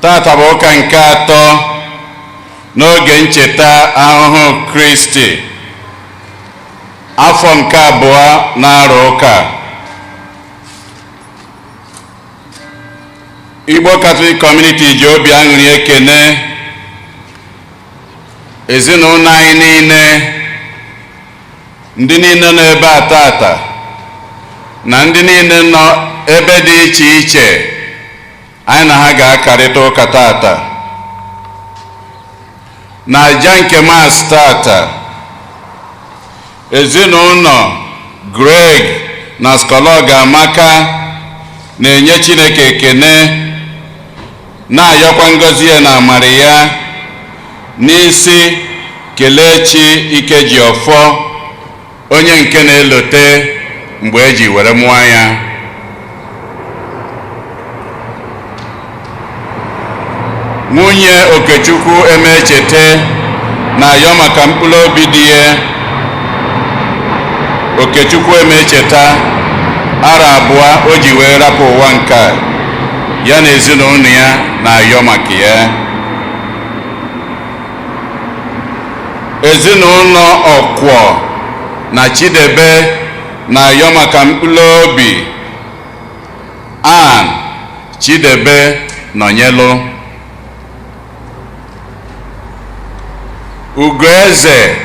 Tata bụ ụka nke atọ n'oge ncheta ahụhụ Kristi afọ nke abụọ na-arụ ụka. Igbo Catholic Community ji obi aṅụrị ekene ezinụlọ anyị niile, ndị niile nọ ebe a tata na ndị niile nọ ebe dị iche iche anyị na ha ga-akarịta ụka tata. Na aja nke Maasị tata, ezinụlọ Greg na Skọlọg Amaka na-enye Chineke ekene, na-ayọkwa ngọzi ya na amara ya n'isi Kelechi Ikejiọfọ, onye nke na-elote mgbe eji were mụọ ya. Nwunye Okechukwu Emechete na-ayọ maka mkpụrụ obi di ya, Okechukwu Emecheta, arọ abụọ o ji wee rapụ ụwa nke a, ya na ezinụlọ ya na-ayọ maka ya. Ezinụlọ Ọkwọ na Chidebe na-ayọ maka mkpụrụ obi Ann Chidebe Nọnyelu. Ugoeze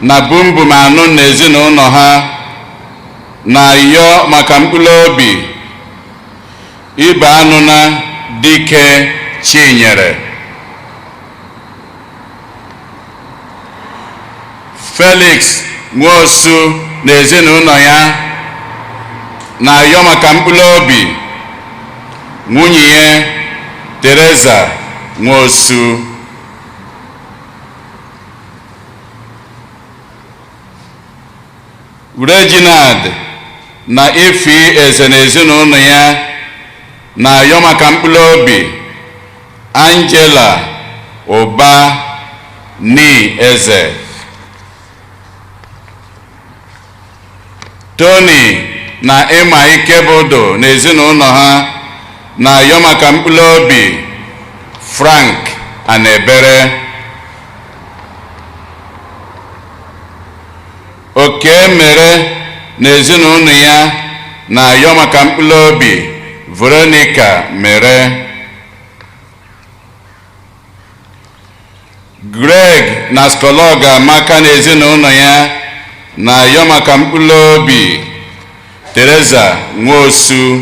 na Bumbum Anụ na ezinụlọ ha na-ayọ maka mkpụrụ obi Ibe Anụ na Dike Chinyere. Felix Nwosu na ezinụlọ ya na-ayọ maka mkpụrụ obi nwunye ya Teresa Nwosu. Reginald na Ifi Eze na ezinụlọ ya na-ayọ maka mkpụrụ obi Angela Ụba Ni Eze. Tony na Ịma Ikebodo na ezinụlọ ha na-ayọ maka mkpụrụ obi Frank Anebere. Oke Mere na ezinụlọ ya na-ayọ maka mkpụrụ obi Veronica Mere. Greg na Skọlọg Amaka na ezinụlọ ya na-ayọ maka mkpụrụ obi Teresa Nwosu,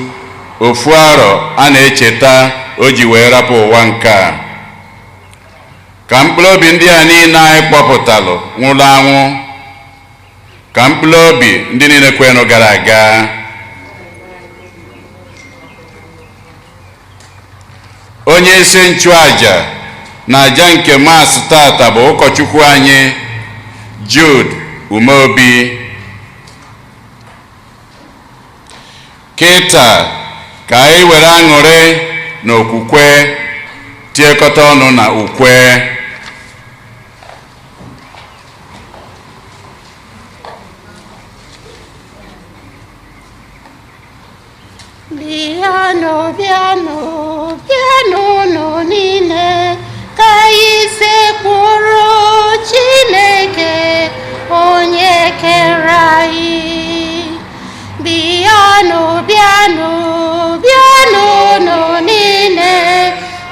ofu arọ a na-echeta o ji wee rapụ ụwa nke a. Ka mkpụrụ obi ndị a niile anyị kpọpụtalụ nwụrụ anwụ, ka mkpụrụ obi ndị niile kwenụ gara aga. Onye isi nchụaja na aja nke Maasị tata bụ ụkọchukwu anyị Jude Umeobi. Kịta ka anyị were aṅụrị na okwukwe tiekọta ọnụ na ukwe. Bịanụ, bịanụ, bịanụ nụ niile ka anyị sekpụrụ Chineke onye kere anyị. Bịanụ, bịanụ, bịanụ nụ niile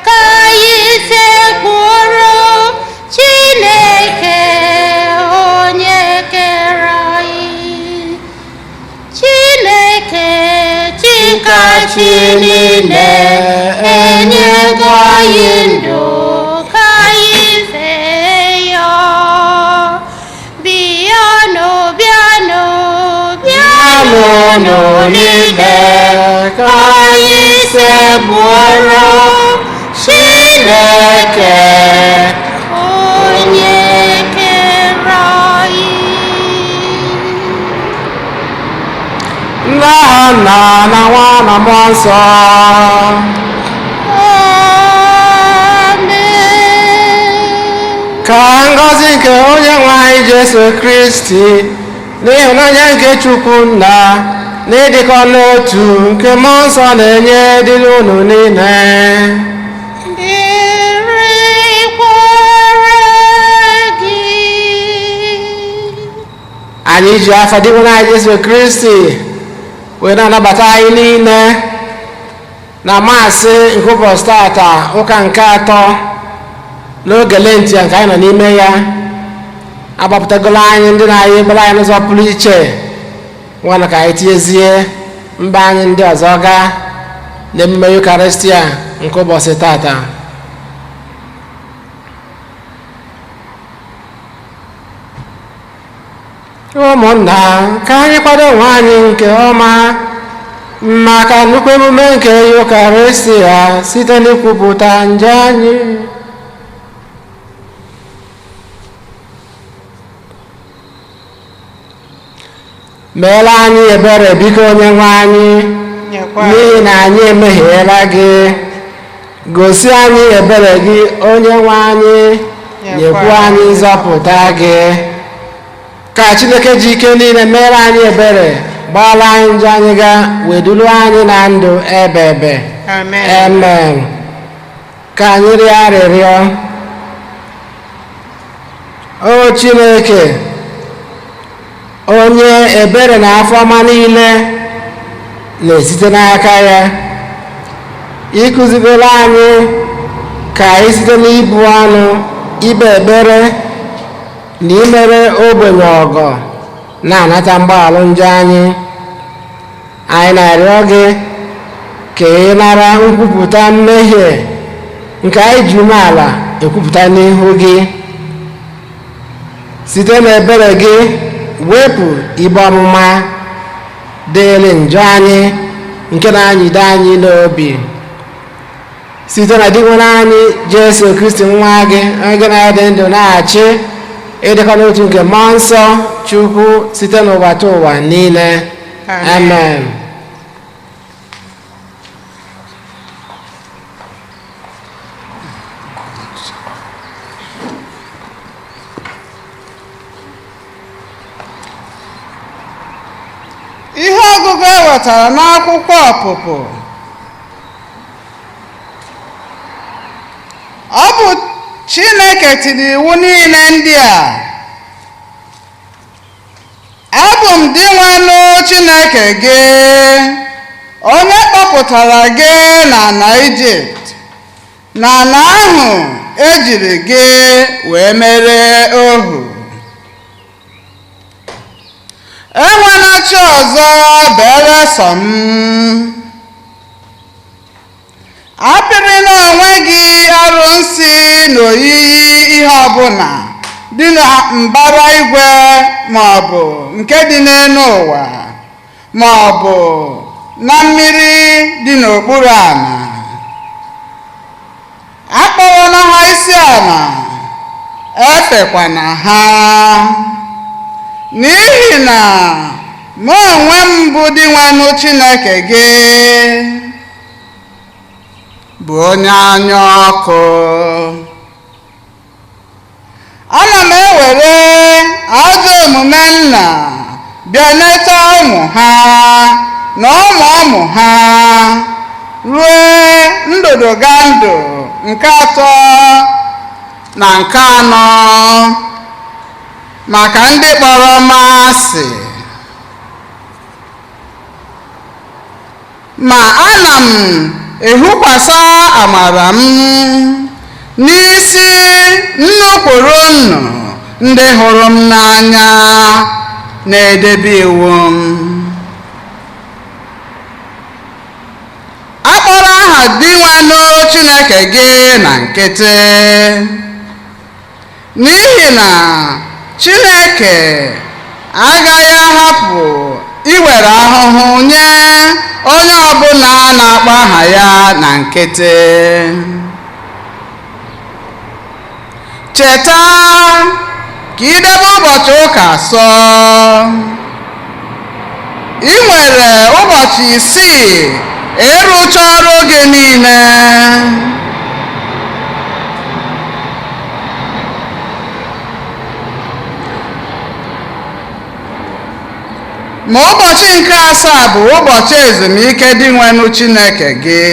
ka anyị sekpụrụ Chineke onye kere anyị. Chineke Chikachi niile enyego anyị ndụ ka anyị fee ya. Bịanụ, bịanụ, bịanụ nụ niile ka anyị sekpụrụ Chineke onye kere anyị. Nna na Nwa na Mmụọ Nsọ. Amen. Ka ngọzi nke Onyenwe anyị Jesu Kristi n'ịhụnanya nke Chukwu Nna na ịdịkọ n'otu nke Mmụọ Nsọ na-enye dịrị unu niile. anyị ji afọ dị nwere anyị Jesu Kristi wee na-anabata anyị niile na maasị nke ụbọchị tata ụka nke atọ n'oge Lenti nke anyị nọ n'ime ya. Agbapụtagolo anyị ndị na-anyị ekpere anyị n'ụzọ pụrụ iche nwana ka anyị tinyezie mba anyị ndị ọzọ gaa n'emume Eucharistia nke ụbọchị tata. Ụmụnna, ka anyị kwado onwe anyị nke ọma maka nnukwu emume nke Eucharistia site n'ikwupụta njọ anyị. Meela anyị ebere biko Onyenwe anyị, n'ihi na anyị emehiela gị. Gosi anyị ebere gị Onyenwe anyị, nyekwa anyị nzọpụta gị. Ka Chineke ji ike niile mere anyị ebere, gbaala anyị njọ anyị ga, wedulu anyị na ndụ ebe. Amen. Ka anyị rịọ arịrịọ. O Chineke, onye ebere na afọ ọma niile na-esite n'aka ya, ịkụzigoro anyị ka anyị site n'ibu ọnụ ibe ebere na imere ogbenye ọgọ na-anata mgbaghara njọ anyị. Anyị na-arịọ gị ka ị nara nkwupụta mmehie nke anyị ji umeala ekwupụta n'ihu gị. Site n'ebere gị wepụ ibe ọmụma dịrị njọ anyị nke na-anyịdo anyị n'obi. Site na dị nwere anyị Jesu Kristi nwa gị, onye na-adị ndụ na-achị ịdịkọ n'otu nke mmụọ nsọ Chukwu site n'ụwa ta ụwa niile. Amen. Ihe ọgụgụ ewetara n'akwụkwọ Ọpụpụ. Ọ bụ Chineke tiri iwu niile ndị a: abụ m di nwanụ Chineke gị, onye kpọpụtara gị n'ala Ijipt, n'ala ahụ ejiri gị wee mere ohu. Enwela chi ọzọ bere sọ m. Apịrịla onwe gị arụsị na oyiyi ihe ọbụla dị na mbara igwe maọbụ nke dị n'elu ụwa maọbụ na mmiri dị n'okpuru ala. Akpọrọla ha isi ala, efekwana ha. N'ihi na mụ onwe m bụ di nwanụ Chineke gị, bụ onye anya ọkụ. Ana m ewere ajọ omume nna bịa leta ụmụ ha na ụmụ ụmụ ha ruo ndụdụga ndụ nke atọ na nke anọ, maka ndị kpọrọ m asị. Ma ana m ehukwasa amara m n'isi nnupụrụ unu ndị hụrụ m n'anya na-edebe iwu m. Akpọrọ aha di nwanụ Chineke gị na nkịtị, n'ihi na Chineke agaghị ahapụ iwere ahụhụ nye onye ọbụla na-akpọ aha ya na nkịtị. Cheta ka idebe ụbọchị ụka nsọ. Ị nwere ụbọchị 6 ịrụcha ọrụ gị niile. Ma ụbọchị nke 7 bụ ụbọchị ezumike dị nwenụ Chineke gị.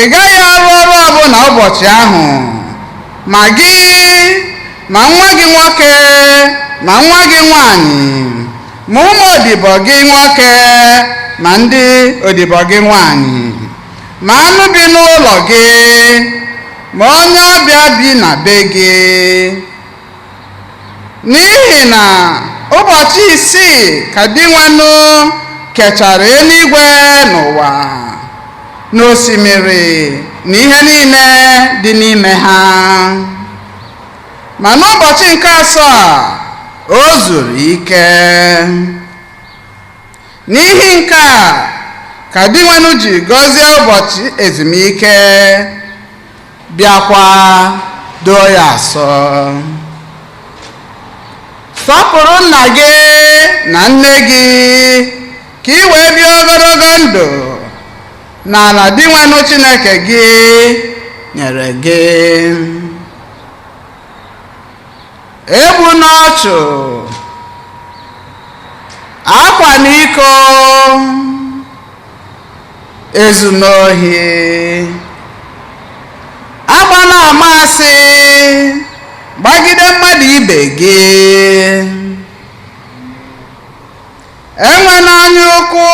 Ị gaghị arụ ọrụ ọbụla ụbọchị ahụ, ma gị ma nwa gị nwoke ma nwa gị nwanyị ma ụmụ odibo gị nwoke ma ndị odibo gị nwanyị ma anụ bi n'ụlọ gị ma onye ọbịa bi na be gị n'ihi na ụbọchị isii ka di nwanụ kechara eluigwe n'ụwa n'osimiri na ihe niile dị n'ime ha ma n'ụbọchị nke asaa o zuru ike n'ihi nke a ka di nwanụ ji gọzie ụbọchị ezumike bịakwa doo ya asọ sọpụrụ nna gị na nne gị ka ị wee bịa ogologo ndụ n'ala di nwanụ Chineke gị nyere gị egbu n'ọchụ akwa n'iko ezu n'ohi agbala amasị gbagide mmadụ ibe gị enwela anya ukwu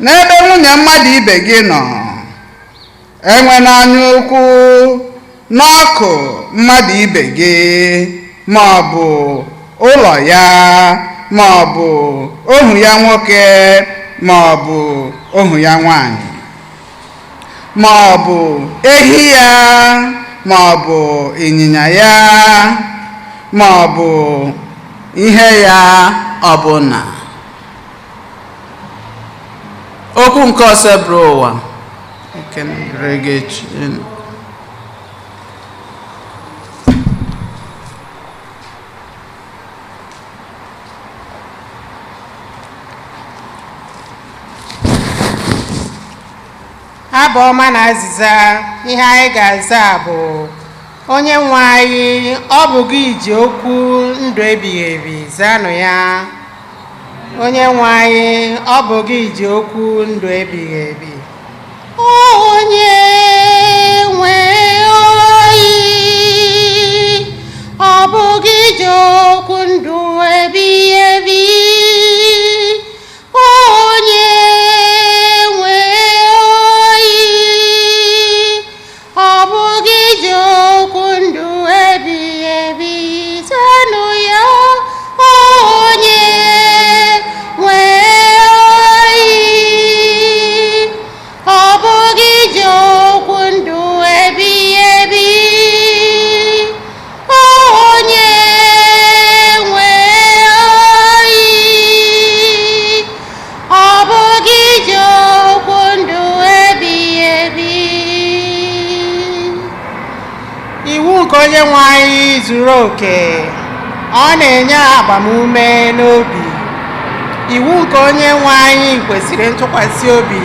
n'ebe nwunye mmadụ ibe gị nọ enwela anya ukwu n'ọkụ mmadụ ibe gị ma ọ bụ ụlọ ya ma ọ bụ ohu ya nwoke ma ọ bụ ohu ya nwanyị ma ọ bụ ehi ya ma ọ bụ ịnyịnya ya ma ọ bụ ihe ya ọbụla okwu nke ose bụrụ ụwa abụ ọma na azịza ihe anyị ga-aza bụ onye nwe anyị ọ bụ gị ji okwu ndụ ebighị ebi zanụ ya onye nwe anyị ọ bụ gị ji okwu ndụ ebighị ebi onye nwe anyị ọ bụ gị ji okwu ndụ ebighị ebi onye nwe anyị ọ bụ gị ji okwu ndụ ebighị ebi zanụ ya onye nwe anyị ọ bụ gị ji okwu ndụ ebighị ebi onye nwe anyị ọ bụ gị ji okwu ndụ ebighị ebi iwu nke onye nwe anyị zuru oke ọ na-enye agbamume n'obi iwu nke onye nwe anyị kwesịrị ntụkwasị obi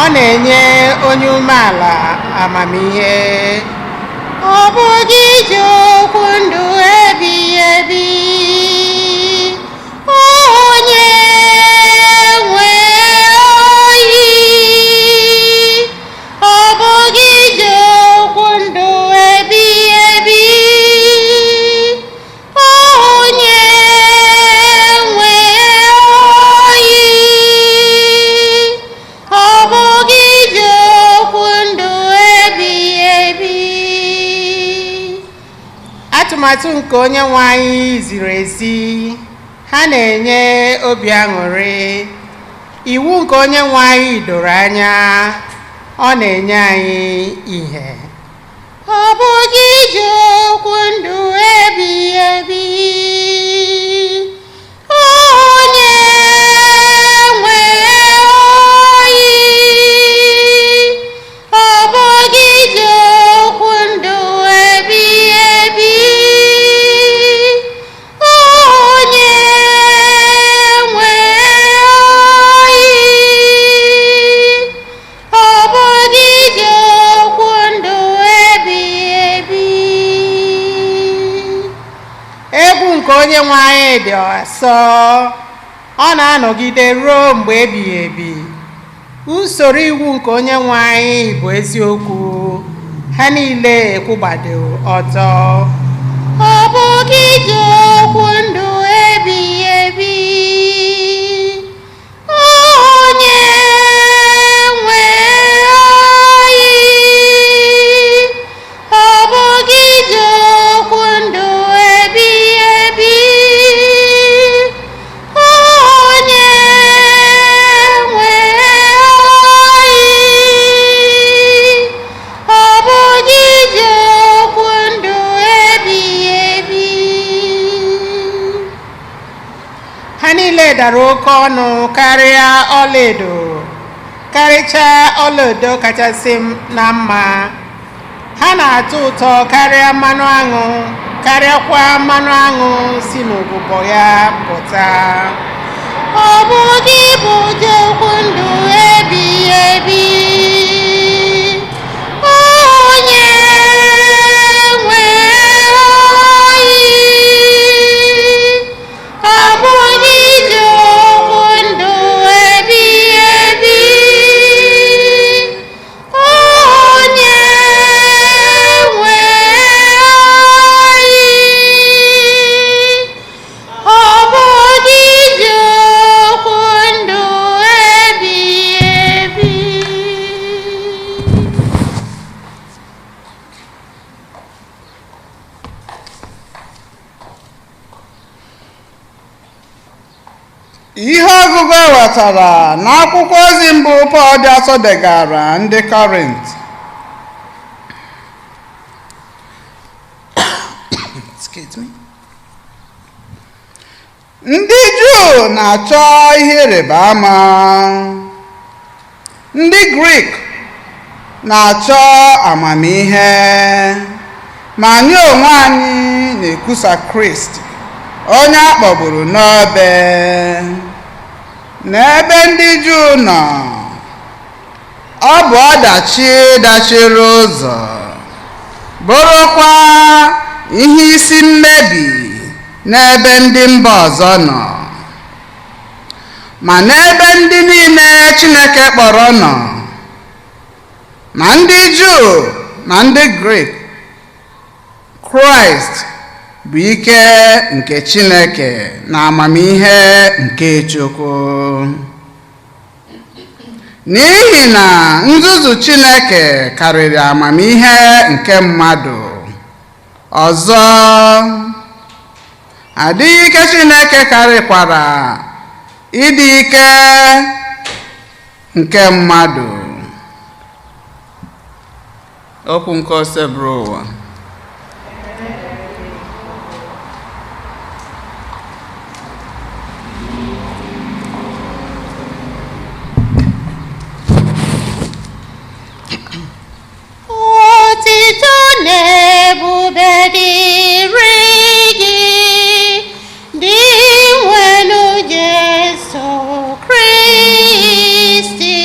ọ na-enye onye umeala amamihe ọ bụ gị ji okwu ndụ ebighị ebi onye nwe anyị ọ bụ gị ji okwu ndụ ebighị ebi onye nwe anyị ọ bụ gị ji okwu ndụ ebighị ebi atụmatụ nke onye nwe anyị ziri ezi ha na-enye obi aṅụrị iwu nke onye nwe anyị doro anya ọ na-enye anyị ihe ọ bụ gị ji okwu ndụ ebighị ebi onye nwe anyị ọ bụ gị ji okwu ndụ ebighị ebi onye nwe anyị ọ bụ gị ji okwu ndụ ebighị ebi egwu nke onye nwe anyị dị ọsọ ọ na-anọgide ruo mgbe ebighị ebi usoro iwu nke onye nwe anyị bụ eziokwu ha niile kwụgbado ọtọ ọ bụ gị ji okwu ndụ ebighị ebi, onye nwe anyị. Ọ bụ gị ji okwu ndụ ebighị ebi, onye nwe anyị. Ọ bụ gị ji okwu ndụ ebighị ebi. Ha niile dara oke ọnụ karịa ọlaedo, karịchaa ọlaedo kachasị na mma. Ha na-atọ ụtọ karịa mmanụ aṅụ, karịakwa mmanụ aṅụ si n'ụbụbọ ya pụta. Ọ bụ gị bụ ụdị okwu ndụ ebighị ebi, onye nwe anyị. Ọ bụ gị ji okwu ndụ ebighị ebi, onye nwe anyị. Ọ bụ gị ji okwu ndụ ebighị ebi. Ihe ọgụgụ ewetara n'akwụkwọ ozi mbụ Pọl dị asọ degara ndị Kọrint. Excuse me. Ndị Juu na-achọ ihe ịrịba ama, ndị Grik na-achọ amamihe, ma anyị onwe anyị na-ekwusa Kristi onye a kpọgburu n'obe. N'ebe ndị Juu nọ, ọ bụ ọdachi dachiri ụzọ, bụrụkwa ihe isi mmebi n'ebe ndị mba ọzọ nọ. Ma n'ebe ndị niile Chineke kpọrọ nọ, ma ndị Juu ma ndị Grik, Kraịst bụ ike nke Chineke na amamihe nke Chukwu. N'ihi na nzuzu Chineke karịrị amamihe nke mmadụ. Ọzọ, adịghị ike Chineke karịkwara ịdị ike nke mmadụ. Okwu nke ose bụrụ ụwa. Otito na-ebube dịrị gị, dị nwenu Jesu Kristi.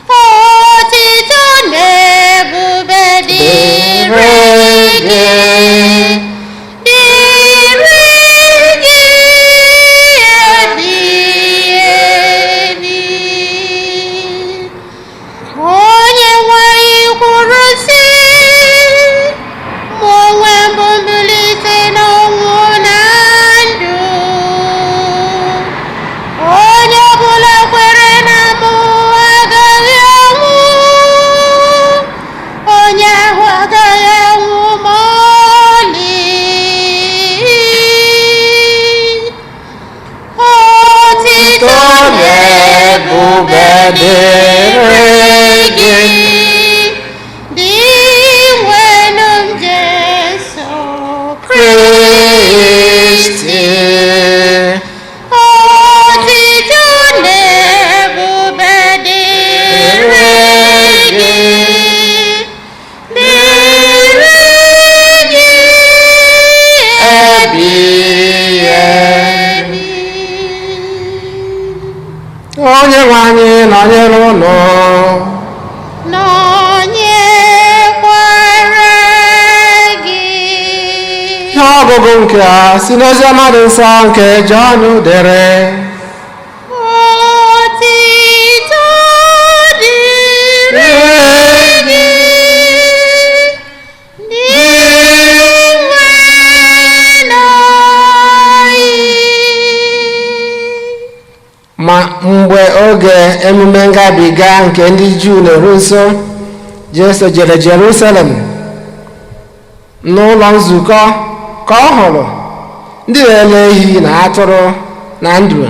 Otito na-ebube dịrị gị, dịrị gị ebighị ebi. Onye nwe anyị kwuru sị, mụ onwe m bụ mbilite n'ọnwụ na ndụ. Onye ọbụla kwere na mụ agaghị anwụ, onye ahụ agaghị anwụ ma ọlị. Otito ebube dịrị gị, dị nwenu Jesu Kristi. Otito na ebube dịrị gị, dịrị gị Ebighị ebi. Onye nwe anyị nọnyere ụlọ, nọnyekwara gị. ihe ọgụgụ nke a si n'ozi ọma dị nsọ nke Jọn dere. Otito dịrị gị, dị nwenu mgbe oge emume ngabiga nke ndị Juu na-eru nso, Jesu jere Jerusalem n'ụlọ nzukọ ka ọ hụrụ ndị na-ele ehi na atụrụ na nduru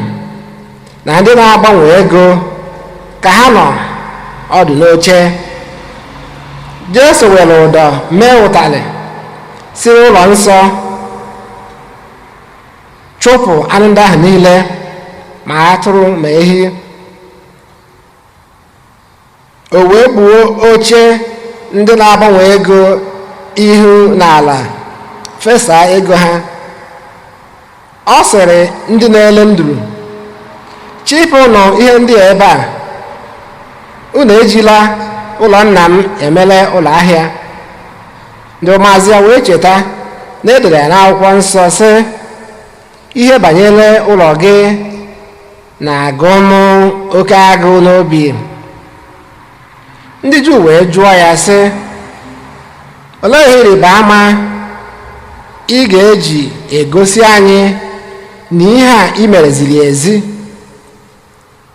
na ndị na-agbanwe ego ka ha nọ ọdụ n'oche. Jesu were ụdọ mee ụtalị si n'ụlọ nsọ chụpụ anụ ndị ahụ niile, ma atụrụ ma ehi. O wee gbuo oche ndị na-agbanwe ego ihu n'ala, fesa ego ha. Ọ sịrị ndị na-ele nduru, chịpụnụ ihe ndị a ebe a, unu ejila ụlọ nna m emele ụlọ ahịa. Ndị ụmụazụ ya wee cheta na edere ya n'akwụkwọ nsọ sị, ihe banyere ụlọ gị na-agụ m oke agụụ n'obi. Ndị Juu wee jụọ ya sị, olee ihe ịrịba ama ị ga-eji egosi anyị na ihe a i mere ziri ezi?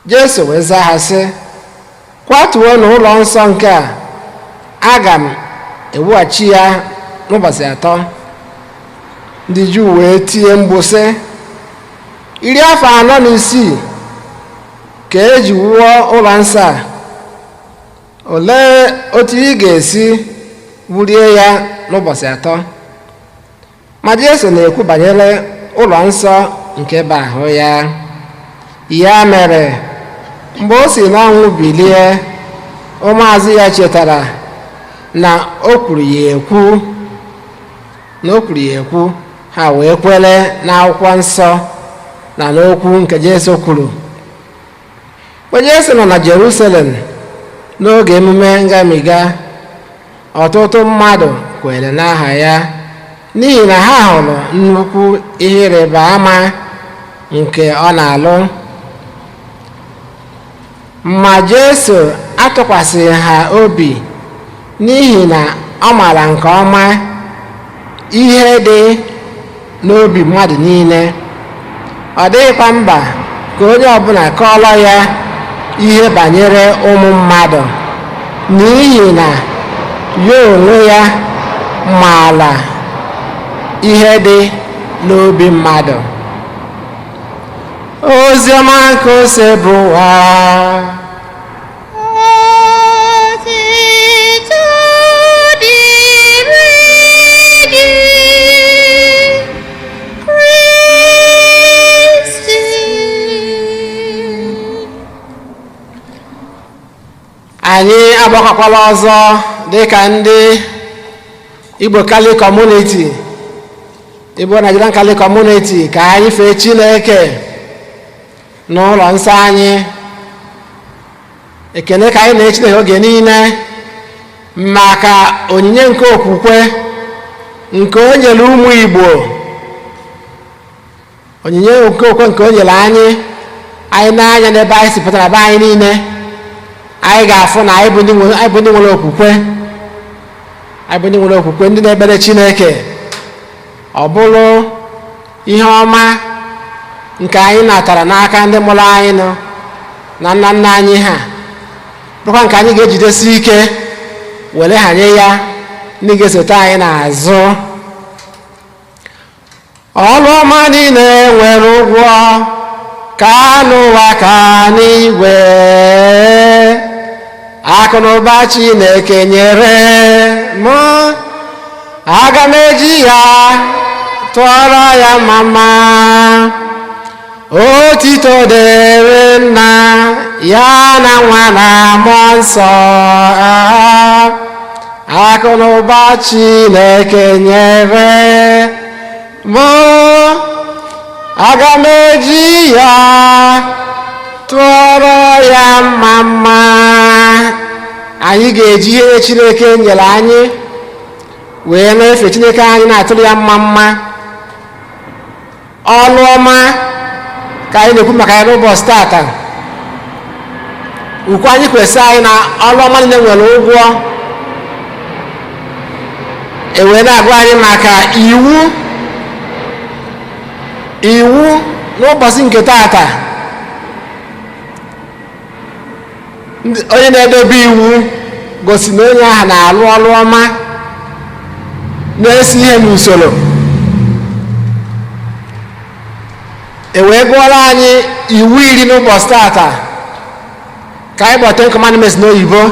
Jesu wee zaa ha sị, kwatuo n'ụlọ nsọ nke a, aga m ewughachi ya n'ụbọchị 3. Ndị Juu wee tie mkpu sị, 46 ka eji wuo ụlọ nsọ a, olee otu ị ga-esi wulie ya n'ụbọchị 3? Ma Jesu na-ekwu banyere ụlọ nsọ nke bụ ahụ ya. Ya mere, mgbe o si n'ọnwụ bilie, ụmụazụ ya chetara na o kwuru ya ekwu, ha wee kwere n'akwụkwọ nsọ na n'okwu nke Jesu kwuru. Mgbe Jesu nọ na Jerusalem n'oge emume ngamiga, ọtụtụ mmadụ kwere n'aha ya n'ihi na ha hụrụ nnukwu ihe ịrịba ama nke ọ na-alụ. Ma Jesu atụkwasịghị ha obi n'ihi na ọ maara nke ọma ihe dị n'obi mmadụ niile. Ọ dịghịkwa mkpa ka onye ọbụla kọọrọ ya ihe banyere ụmụ mmadụ, n'ihi na ya onwe ya maara ihe dị n'obi mmadụ. Oziọma nke ose bụ ụwa. Anyị agbakọkwala ọzọ dịka ndị Igbo Kali Community, Igbo Nigerian Kali Community, ka anyị fee Chineke n'ụlọ nsọ anyị. Ekene ka anyị na-eche Chineke oge niile maka onyinye nke okwukwe nke o nyere ụmụ Igbo, onyinye nke okwukwe nke o nyere anyị na-anya n'ebe anyị si pụtara be anyị niile. Anyị ga-afụ na anyị bụ ndị nwere okwukwe, ndị na-ekpere Chineke. Ọ bụrụ ihe ọma nke anyị natara n'aka ndị mụrụ anyị na nna nna anyị ha, bụkwa nke anyị ga-ejidesi ike were hanye ya ndị ga-esote anyị n'azụ. Ọrụ ọma niile nwere ụgwọ ka n'ụwa ka n'igwe, akụ na ụba Chineke nyere m, aga m eji ya tụọrọ ya mama. Otito dịrị Nna ya na Nwa na Mmụọ Nsọ, akụ na ụba Chineke nyere m, aga m eji ya tụọrọ ya mama. Anyị ga-eji ihe Chineke nyere anyị wee na-efe Chineke anyị, na-atụrụ ya mma. Ọrụ ọma ka anyị na-ekwu maka ya n'ụbọchị tata. Ukwu anyị kwesịrị anyị na ọrụ ọma niile nwere ụgwọ. Ewee na-agwa anyị maka iwu n'ụbọchị nke tata. onye na-edobe iwu gosi na onye ahụ na-alụ ọrụ ọma na-esi ihe n'usoro. Wee gụọrọ anyị iwu 10 n'ụbọchị tata ka anyị kpọọ 10 commandments n'oyibo.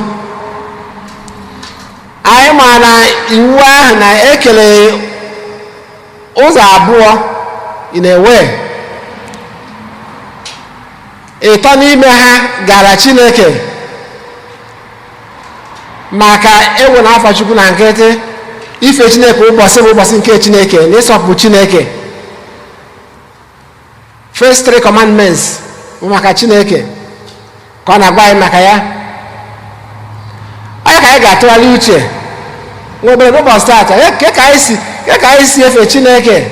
Anyị ma na iwu ahụ na-ekele ụzọ abụọ na-ewe ịtọ n'ime ha gara Chineke maka ewu na afọ Chukwu na nkịtị, ife Chineke ụbọchị bụ ụbọchị nke Chineke na ịsọpụrụ Chineke. First 3 commandments bụ maka Chineke ka ọ na-agba anyị maka ya. Onye ka anyị ga-atụgharị uche nwebere n'ụbọchị tata ka anyị si efe Chineke,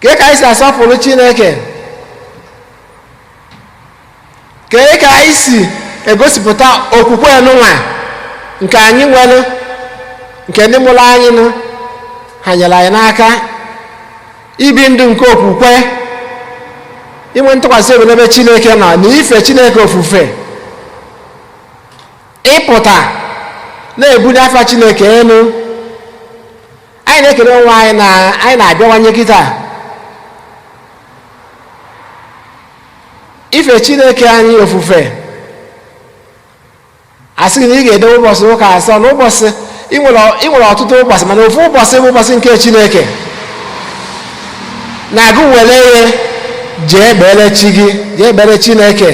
ka anyị si asọpụrụ Chineke, ka anyị si egosipụta okwukwe n'ụwa nke anyị nwere, nke ndị mụrụ anyị nụ ha nyere anyị n'aka ibi ndụ nke okwukwe, inwe ntụkwasị obi n'ebe Chineke nọ na ife Chineke ofufe, ịpụta na-ebuli afa Chineke elu. Anyị na-ekele onwe anyị na anyị na-abịawanye kịta ife Chineke anyị ofufe. Asị na ị ga-edobe ụbọchị ụka asọ n'ụbọchị ị nwere ọtụtụ ụbọchị, mana ofu ụbọchị bụ ụbọchị nke Chineke na-agụ were ihe jee kpere chi gị, jee kpere Chineke.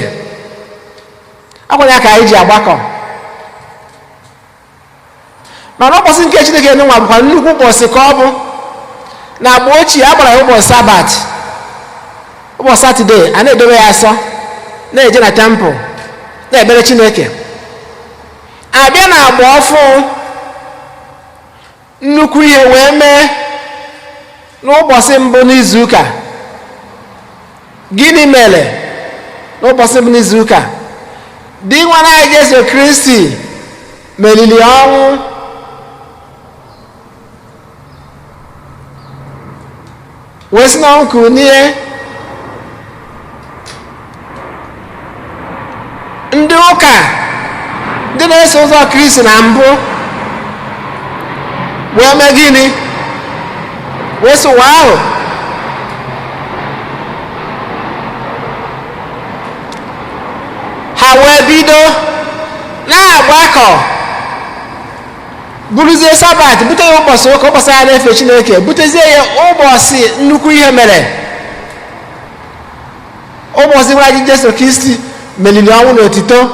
Ọ ya ka anyị ji agbakọ, mana ụbọchị nke Chineke n'ụwa bụkwa nnukwu ụbọchị ka ọ bụ. Na agba ochie a gbara ya ụbọchị Sabat, ụbọchị Satọde a na-edobe ya asọ, na-eje na tempụl na-ekpere Chineke. Abịa na agba ọfụ, nnukwu ihe wee mee n'ụbọchị mbụ n'izuụka. Gịnị mere n'ụbọchị mbụ n'izuụka? Di nwa anyị Jesu Kristi meriri ọnwụ, wee si n'ọnwụ kunie. Ndị ụka ndị na-eso ụzọ Kristi na mbụ wee mee gịnị? Wee sị ụwa ahụ ha wee bido na-agbakọ, buruzie Sabat, bute ya ụbọchị ụka, ụbọchị a na-efe Chineke, butezie ya ụbọchị nnukwu ihe mere, ụbọchị nwa anyị Jesu Kristi meliri ọnwụ n'otito.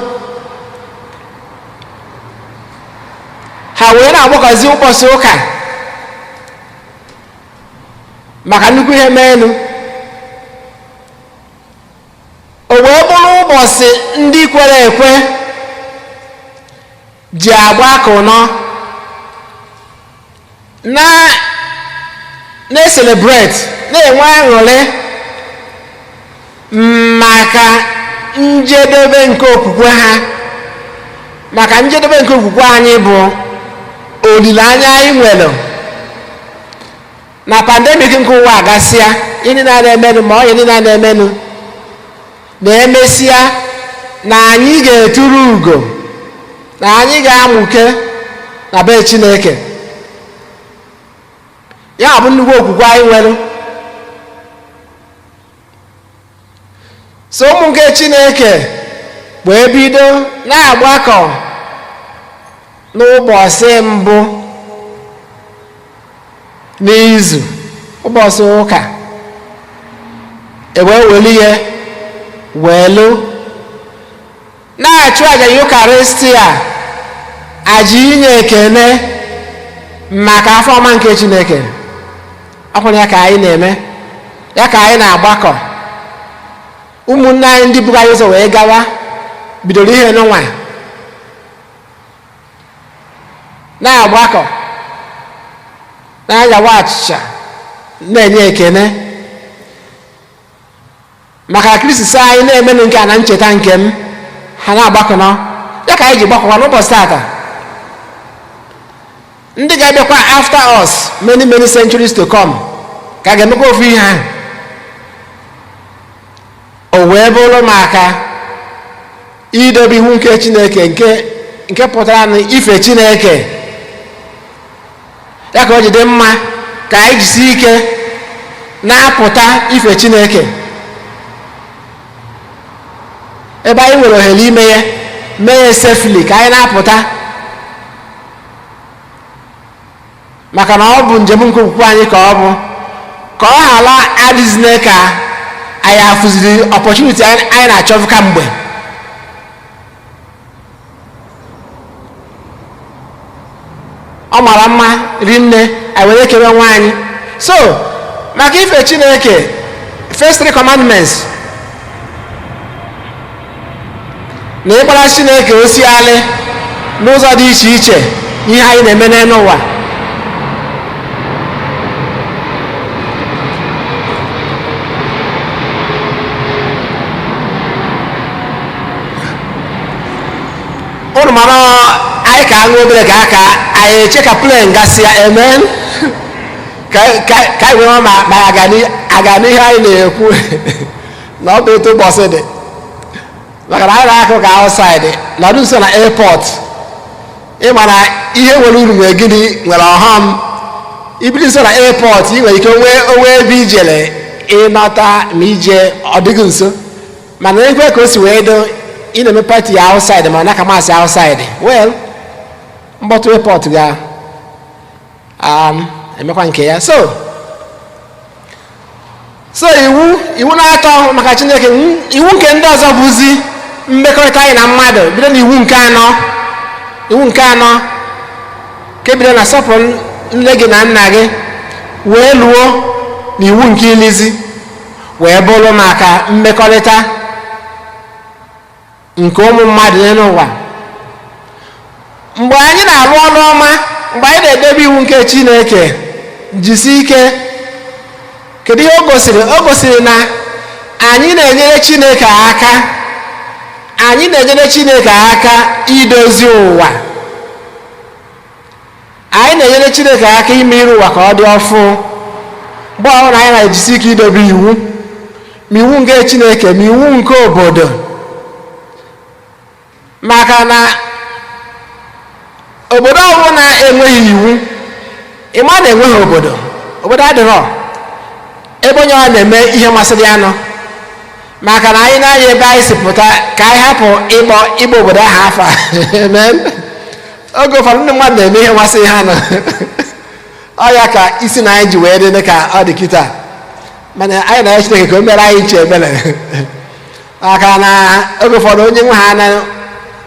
Ha wee na-agbakọzi ụbọchị ụka maka nnukwu ihe meenụ. O wee bụrụ ụbọchị ndị kwere ekwe ji agbakọ nọ na-celebrate, na-enwe aṅụrị maka njedebe nke okwukwe ha. Maka njedebe nke okwukwe anyị bụ olileanya anyị nwere na pandemic nke ụwa agasịa, ihe na-emenụ ma onye niile na-emenụ na-emesịa, na anyị ga-eturu ugo, na anyị ga-amụke na be Chineke. Ya bụ nnukwu okwukwe anyị nwere. So ụmụ nke Chineke wee bido na-agbakọ n'ụbọchị mbụ n'izu, ụbọchị ụka. Wee were ihe welu na-achụ aja Yukaristia, aja inye ekene maka afọ ọma nke Chineke. Ọkwụna ya ka anyị na-eme, ya ka anyị na-agbakọ. Ụmụnne anyị ndị buga anyị ụzọ wee gawa bidoro ihe n'ụwa na-agbakọ, na-ayawa achịcha, na-enye ekene maka Kristi sị anyị na-emenụ nke a na ncheta nke m. Ha na-agbakọ nọ, ya ka anyị ji gbakọkwa n'ụbọchị tata. Ndị ga-abịakwa after us many centuries to come ka ga-emekwa ofu ihe ahụ. O wee bụrụ maka idobe iwu nke Chineke nke pụtara na ife Chineke. Ya ka o ji dị mma ka anyị jisi ike na-apụta ife Chineke ebe anyị nwere ohere ime ya, mee ya safely, ka anyị na-apụta, maka na ọ bụ njem nke okwukwe anyị ka ọ bụ, ka ọ ghara adịzine ka anyị afụziri opportunity anyị na-achọvu kamgbe. Ọ mara mma rinne anyị were kewe nwa anyị. So maka ife Chineke, first 3 commandments na ịgbara Chineke osialị n'ụzọ dị iche iche ihe anyị na-eme n'elu ụwa. Unu mara anyị ka aṅụ obere ka aka anyị eche ka plen gasịa, amen, ka anyị wee ma aga n'ihe anyị na-ekwu na ọ bụ etu ụbọchị dị, maka na anyị na-akụ ka outside nọdụ nso na airport. Ịma na ihe nwere uru nwere gịnị nwere ọghọm. Ibili nso na airport ị nwere ike onwe ebe ijele ịnọta ma ije ọ dịghị nso, mana ekwe ka o si wee do ị na-eme party ya outside ma na ka masị outside, well, mkpọtụ airport ga emekwa nke ya. So iwu na-atọ maka Chineke, iwu nke ndị ọzọ bụzi mmekọrịta anyị na mmadụ, bido na iwu nke anọ nke bido na sọpụrụ nne gị na nna gị, wee luo na iwu nke ilizi, wee bụrụ maka mmekọrịta nke ụmụ mmadụ n'ụwa. Mgbe anyị na-arụ ọrụ ọma, mgbe anyị na-edebe iwu nke Chineke jisi ike, kedu ihe o gosiri? O gosiri na anyị na-enyere Chineke aka idozi ụwa. Anyị na-enyere Chineke aka ime iru ụwa ka ọ dị ọfụ. Mgbe ọbụla anyị na-ejisi ike idobe iwu, ma iwu nke Chineke ma iwu nke obodo, maka na obodo ọbụla enweghị iwu, ịma na enweghị obodo adịrọ ebe onye ọ na-eme ihe masịrị ya nọ. Maka na anyị na-anya ebe anyị si pụta ka anyị hapụ ịgba obodo ahụ afa. Amen. Oge ụfọdụ ndị mmadụ na-eme ihe masịrị ha nọ. Ọ ya ka isi na anyị ji wee dị ka ọ dị kịta, mana anyị na-anya Chineke ka o mere anyị iche ebere. Maka na oge ụfọdụ onye nwe ha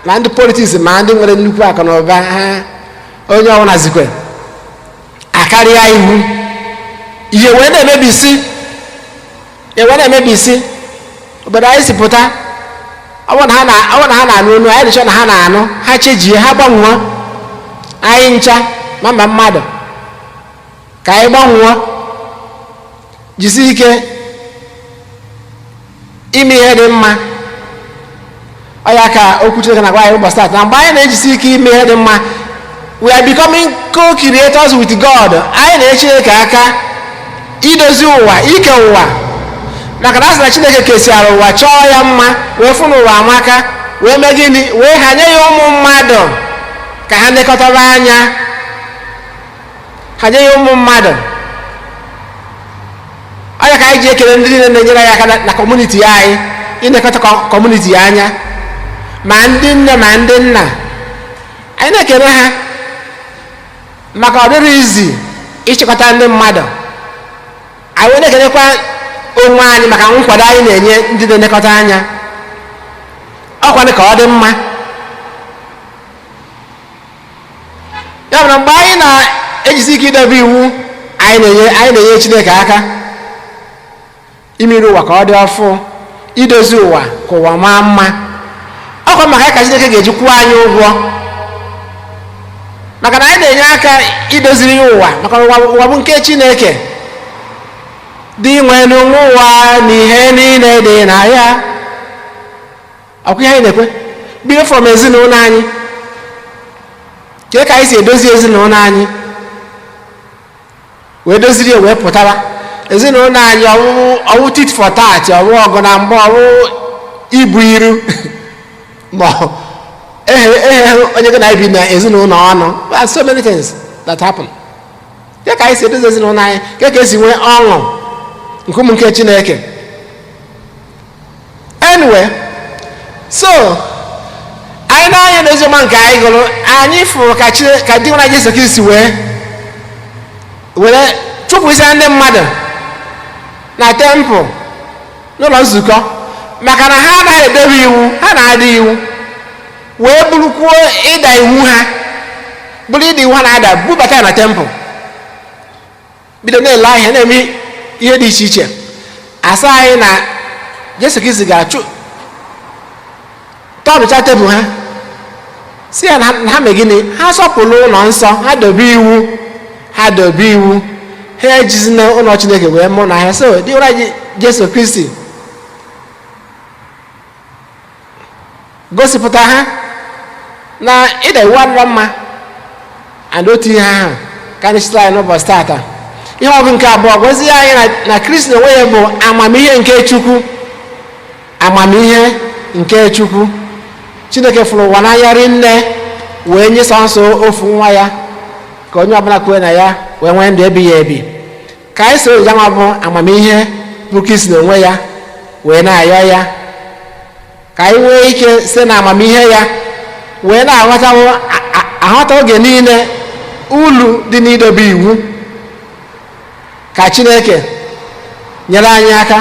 na ndị politiks ma ndị nwere nnukwu akụ na ụba ha, onye ọbụla zikwe akarịa iwu, ihe wee na-emebisi obodo anyị si pụta. Ọ bụrụ na ha na-anụ onu, anyị dịchọ na ha na-anụ, ha chejie, ha gbanwụọ anyị ncha ma mmadụ, ka anyị gbanwụọ, jisi ike ime ihe dị mma. Ọ ya ka okwu Chineke na-agwa anyị ụbọchị taa, na mgbe anyị na-ejisi ike ime ihe dị mma, we are becoming co-creators with God. Anyị na-eche Chineke aka idozi ụwa, ike ụwa, maka na asị na Chineke kesiara ụwa, chọọ ya mma, wee fụ n'ụwa amaka, wee mee gịnị? Wee hanye ya ụmụ mmadụ ka ha nekọtara anya, hanye ya ụmụ mmadụ. Ọ ya ka anyị ji ekele ndị niile na-enyere anyị aka na kọmuniti anyị, ịnekọta kọmuniti ya anya, ma ndị nne ma ndị nna. Anyị na-ekele ha maka ọ dịrị izi ịchịkọta ndị mmadụ. Anyị na-ekelekwa onwe anyị maka nkwado anyị na-enye ndị na-elekọta anya. Ọkwanị ka ọ dị mma. Ya bụ na mgbe anyị na-ejisi ike idobe iwu, anyị na-enye Chineke aka imiri ụwa ka ọ dị ọfụ, idozi ụwa ka ụwa maa mma. Ọkwa maka ka Chineke ga-eji kwụọ anyị ụgwọ, maka na anyị na-enye aka idoziri ụwa, maka ụwa bụ nke Chineke, dị nwe n'onwe ụwa na ihe niile dị na ya. Ọkwa ihe anyị na-ekwe bido from ezinụlọ anyị, ka anyị si edozi ezinụlọ anyị, wee doziri ya wee pụtara ezinụlọ anyị. Ọwụ tit for tat, ọwụ ọgụ na mgbe, ọwụ ibu iru. No. There's so many things that happen. I say this is on I anyway, so I know there's a man guy and if can do I just accuse you where took with the mother na temple no Zuko Makana Hana Devi Hana you wee bulukwuo ịda iwu ha bulu ịda iwu ha na-ada bubata na temple bido na-ele ahịa na-eme ihe dị iche iche asa anyị na Jesu Kristi ga-achụ tọrụcha tebụl ha si ya na ha megịnị ha sọpụrụ ụlọ nsọ ha dobe iwu ha ejizi na ụlọ Chineke wee mụ na ha so dị ụra Jesu Kristi gosipụta ha na ịda iwu adịrọ mma and otu ihe ahụ ka anyị sitere anyị n'ụbọchị tata ihe ọ bụ nke abụọ gwazie anyị na Kristi na onwe ya bụ amamihe nke Chukwu Chineke fụrụ ụwa n'anya rinne wee nye sọnsọ ofu nwa ya ka onye ọbụla kwere na ya wee nwee ndụ ebighị ebi ka anyị soro ya nwa bụ amamihe bụ Kristi na onwe ya wee na-ayọ ya ka anyị nwee ike site na amamihe ya wee na-aghọta oge niile ulu dị n'idobe iwu ka Chineke nyere anyị aka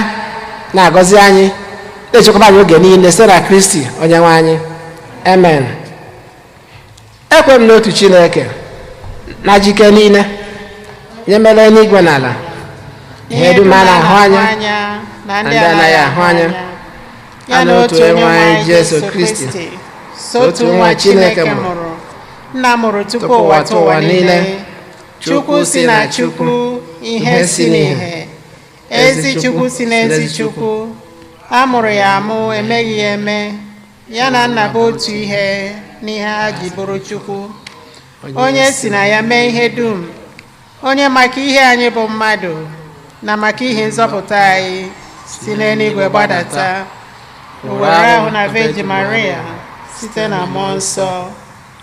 na-agọzi anyị na-echekwaba anyị oge niile site na Kristi Onyenwe anyị amen. Ekwe m n'otu Chineke na jike niile nye mere n'igwe n'ala ihe dum a na-ahụ anya na ndị anaghị ahụ anya ya na otu Onyenwe anyị Jesu Kristi otu nwa Chineke mụrụ nna mụrụ tupu ụwa tụwa niile Chukwu si na Chukwu ihe si n'ihe ezi Chukwu si n'ezi Chukwu a mụrụ ya amụ emeghị ya eme ya na nna bụ otu ihe n'ihe ha ji bụrụ Chukwu onye si na ya mee ihe dum onye maka ihe anyị bụ mmadụ na maka ihe nzọpụta anyị si n'eluigwe gbadata were ahụ na Virgin Maria site na mmụọ nsọ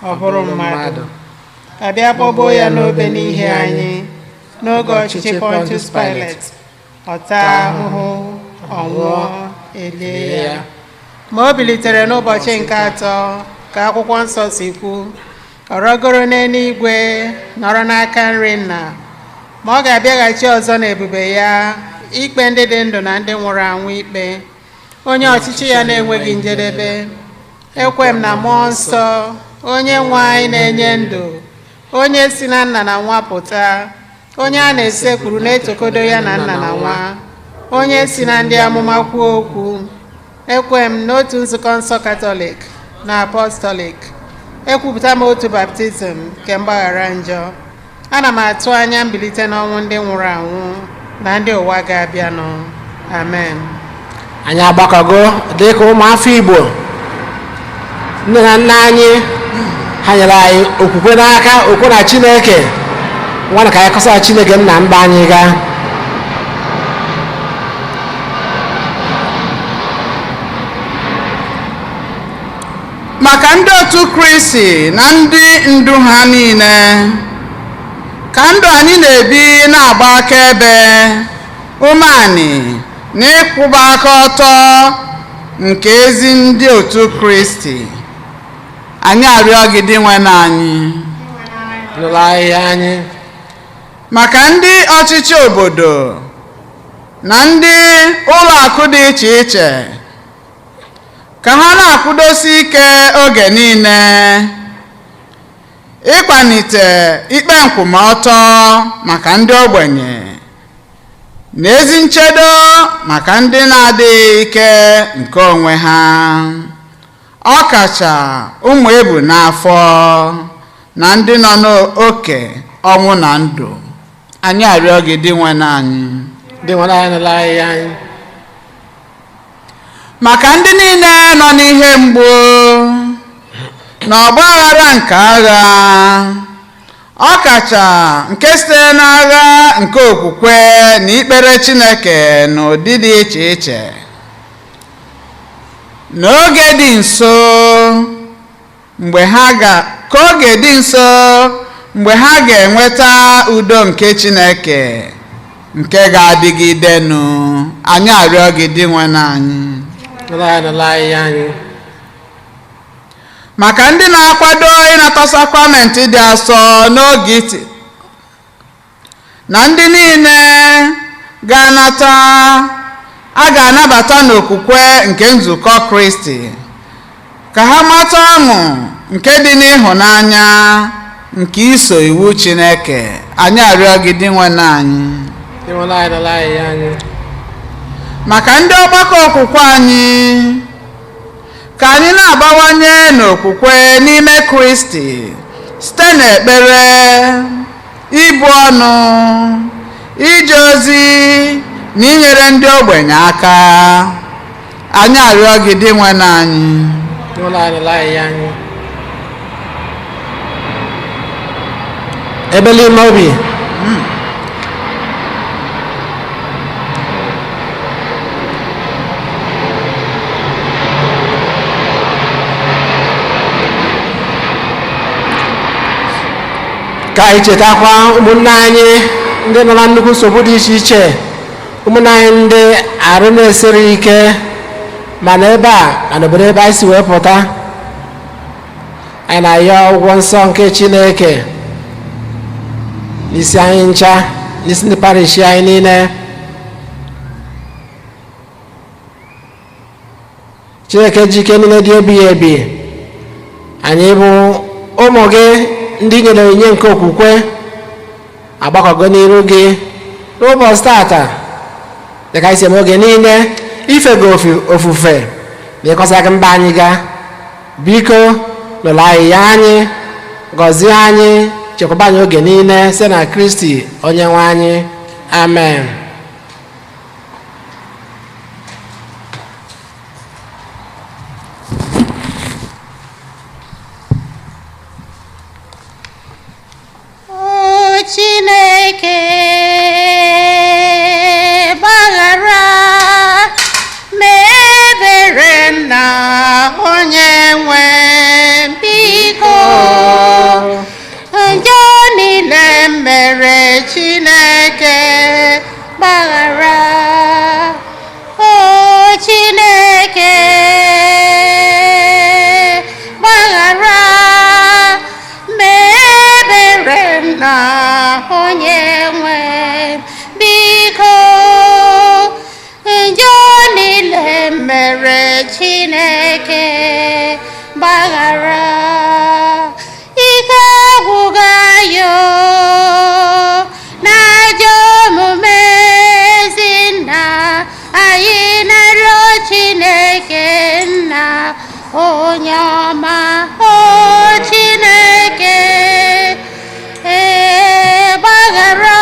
ọ bụrụ mmadụ abịa kpọgbuo ya n'obe n'ihe anyị n'oge ọchịchị Pontius Pilate ọ taa ahụhụ ọ nwụọ elie ya ma o bilitere n'ụbọchị nke atọ ka akwụkwọ nsọ si kwu ọ rọgoro n'eluigwe nọrọ n'aka nri Nna ma ọ ga-abịaghachi ọzọ n'ebube ya ikpe ndị dị ndụ na ndị nwụrụ anwụ ikpe onye ọchịchị ya na-enweghị njedebe ekwe m na mmụọ nsọ onye nwe anyị na-enye ndụ onye si na Nna na Nwa pụta onye a na-esekpuru na-etokodo ya na Nna na Nwa onye si na ndị amụma kwuo okwu ekwe m n'otu nzukọ nsọ Katọlik na Apọstọlik ekwupụta m otu baptizim nke mgbaghara njọ ana m atụ anya mbilite n'ọnwụ ndị nwụrụ anwụ na ndị ụwa ga-abịanụ amen. Anyị agbakọgo dịka ụmụafọ Igbo nne na nna anyị ha nyere anyị okwukwe n'aka okwu na Chineke nwana ka anyị kọsara Chineke nna mba anyị gaa maka ndị otu Kristi na ndị ndu ha niile ka ndụ anyị na-ebi na-agba akaebe umeanị na ịkwụba aka ọtọ nke ezi ndị otu Kristi anyị arịọ gị dị nwe na anyị nụrụ ahịhịa anyị maka ndị ọchịchị obodo na ndị ụlọ akụ dị iche iche ka ha na-akwụdosi ike oge niile ịkwanite ikpe nkwụmọtọ maka ndị ogbenye na ezi nchedo maka ndị na-adịghị ike nke onwe ha ọkacha ụmụ ebu n'afọ na ndị nọ n'oke ọnwụ na ndụ anyị arịọ gị dị nwe na anyị nụrụ ahịhịa anyị maka ndị niile nọ n'ihe mgbu na ọgbaghara nke agha ọkacha nke sitere n'agha nke okwukwe na ikpere Chineke n'ụdị dị iche iche n'oge dị nso mgbe ha ga-enweta udo nke Chineke nke ga-adịgidenụ. Anyị arịọ gị dị nwe anyị maka ndị na-akwado ịnata sakramenti dị asọ n'oge iti na ndị niile a ga-anabata n'okwukwe nke nzukọ Kristi ka ha mata ọṅụ nke dị n'ịhụnanya nke iso iwu Chineke. Anyị arịọ gị dị nwe anyị maka ndị ọgbakọ okwukwe anyị ka anyị na-abawanye n'okwukwe n'ime Kristi site n'ekpere, ibu ọnụ, ije ozi na inyere ndị ogbenye aka. Anyị arịọ gị dị nwe anyị ebele ime obi ka anyị chetakwa ụmụnne anyị ndị nọ na nnukwu nsogbu dị iche iche, ụmụnne anyị ndị arụ na-esiri ike ma n'ebe a ma n'obodo ebe anyị si wee pụta. Anyị na-ayọ ụgwọ nsọ nke Chineke n'isi anyị ncha, n'isi ndị parish anyị niile. Chineke ji ike niile dị ebighị ebi, anyị bụ ụmụ gị ndị nyere onyinye nke okwukwe agbakọgo n'iru gị n'ụbọchị tata dịka anyị si eme oge niile ife gị ofufe na ịkọsa gị mba anyị ga. Biko lụrụ anyị ya anyị, gọzie anyị, chekwaba anyị oge niile site na Kristi onye nwe anyị. Amen. Chineke gbaghara mebere nna onye nwe biko njọ niile mere Chineke gbaghara. O Chineke gbaghara mebere nna onye nwe biko njọ niile mere Chineke gbaghara. Ike agwụga yo n'ajọ omume Ezinna, anyị na-arịọ Chineke nna onye ọma. O Chineke gbaghara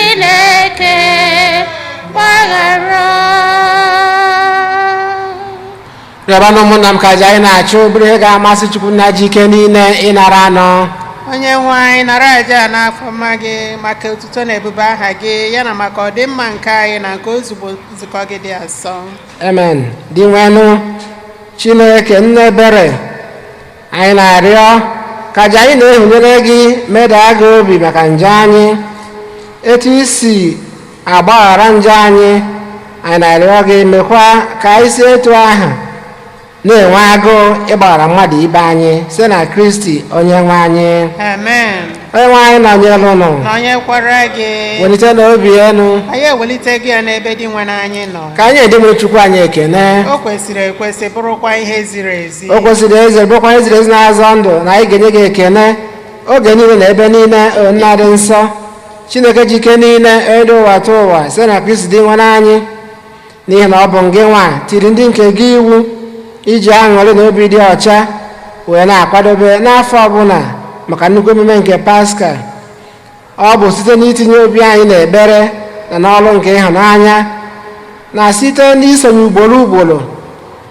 Chineke gbaghara. rịọbanụ ụmụnna m ka aja anyị na-achụ bụrụ ihe ga-amasị Chukwu nna ji ike niile ịnara anọ. Onye nwe anyị nara aja n'afọ mma gị maka otuto na ebube aha gị yana maka ọdịmma nke anyị na nke ozugbo nzukọ gị dị asọ. Amen. Dị nwenụ Chineke nne ebere, anyị na-arịọ ka aja anyị na-ehunyere gị medaa gị obi maka njọ anyị, etu isi agbaghara njọ anyị na-arịọ gị mekwa ka anyị si etu aha na-enwe agụụ ịgbaghara mmadụ ibe anyị site na Kristi onye nwe anyị. Amen. Onye nwe anyị nọnyere ụnụ, Nọnyekwara gị. welite n'obi enu, Anyị ewelite gị ya n'ebe dị nwe anyị nọ. ka anyị edemere Chukwu anyị ekene. O kwesịrị ekwesị bụrụkwa ihe ziri ezi. O kwesịrị eze bụrụkwa ihe ziri ezi na-azọ ndụ na anyị ga-enye gị ekene oge niile na ebe niile. O nna dị nsọ, Chineke ji ike niile edo ụwa tụ ụwa site na Kristi dị nwe anyị, n'ihi na ọ bụ gị nwa tiri ndị nke gị iwu iji aṅụrị na obi dị ọcha wee na-akwadobe n'afọ ọbụla maka nnukwu emume nke Paska. Ọ bụ site n'itinye obi anyị n'ekpere na n'ọrụ nke ịhụnanya na site n'isonye ugboro ugboro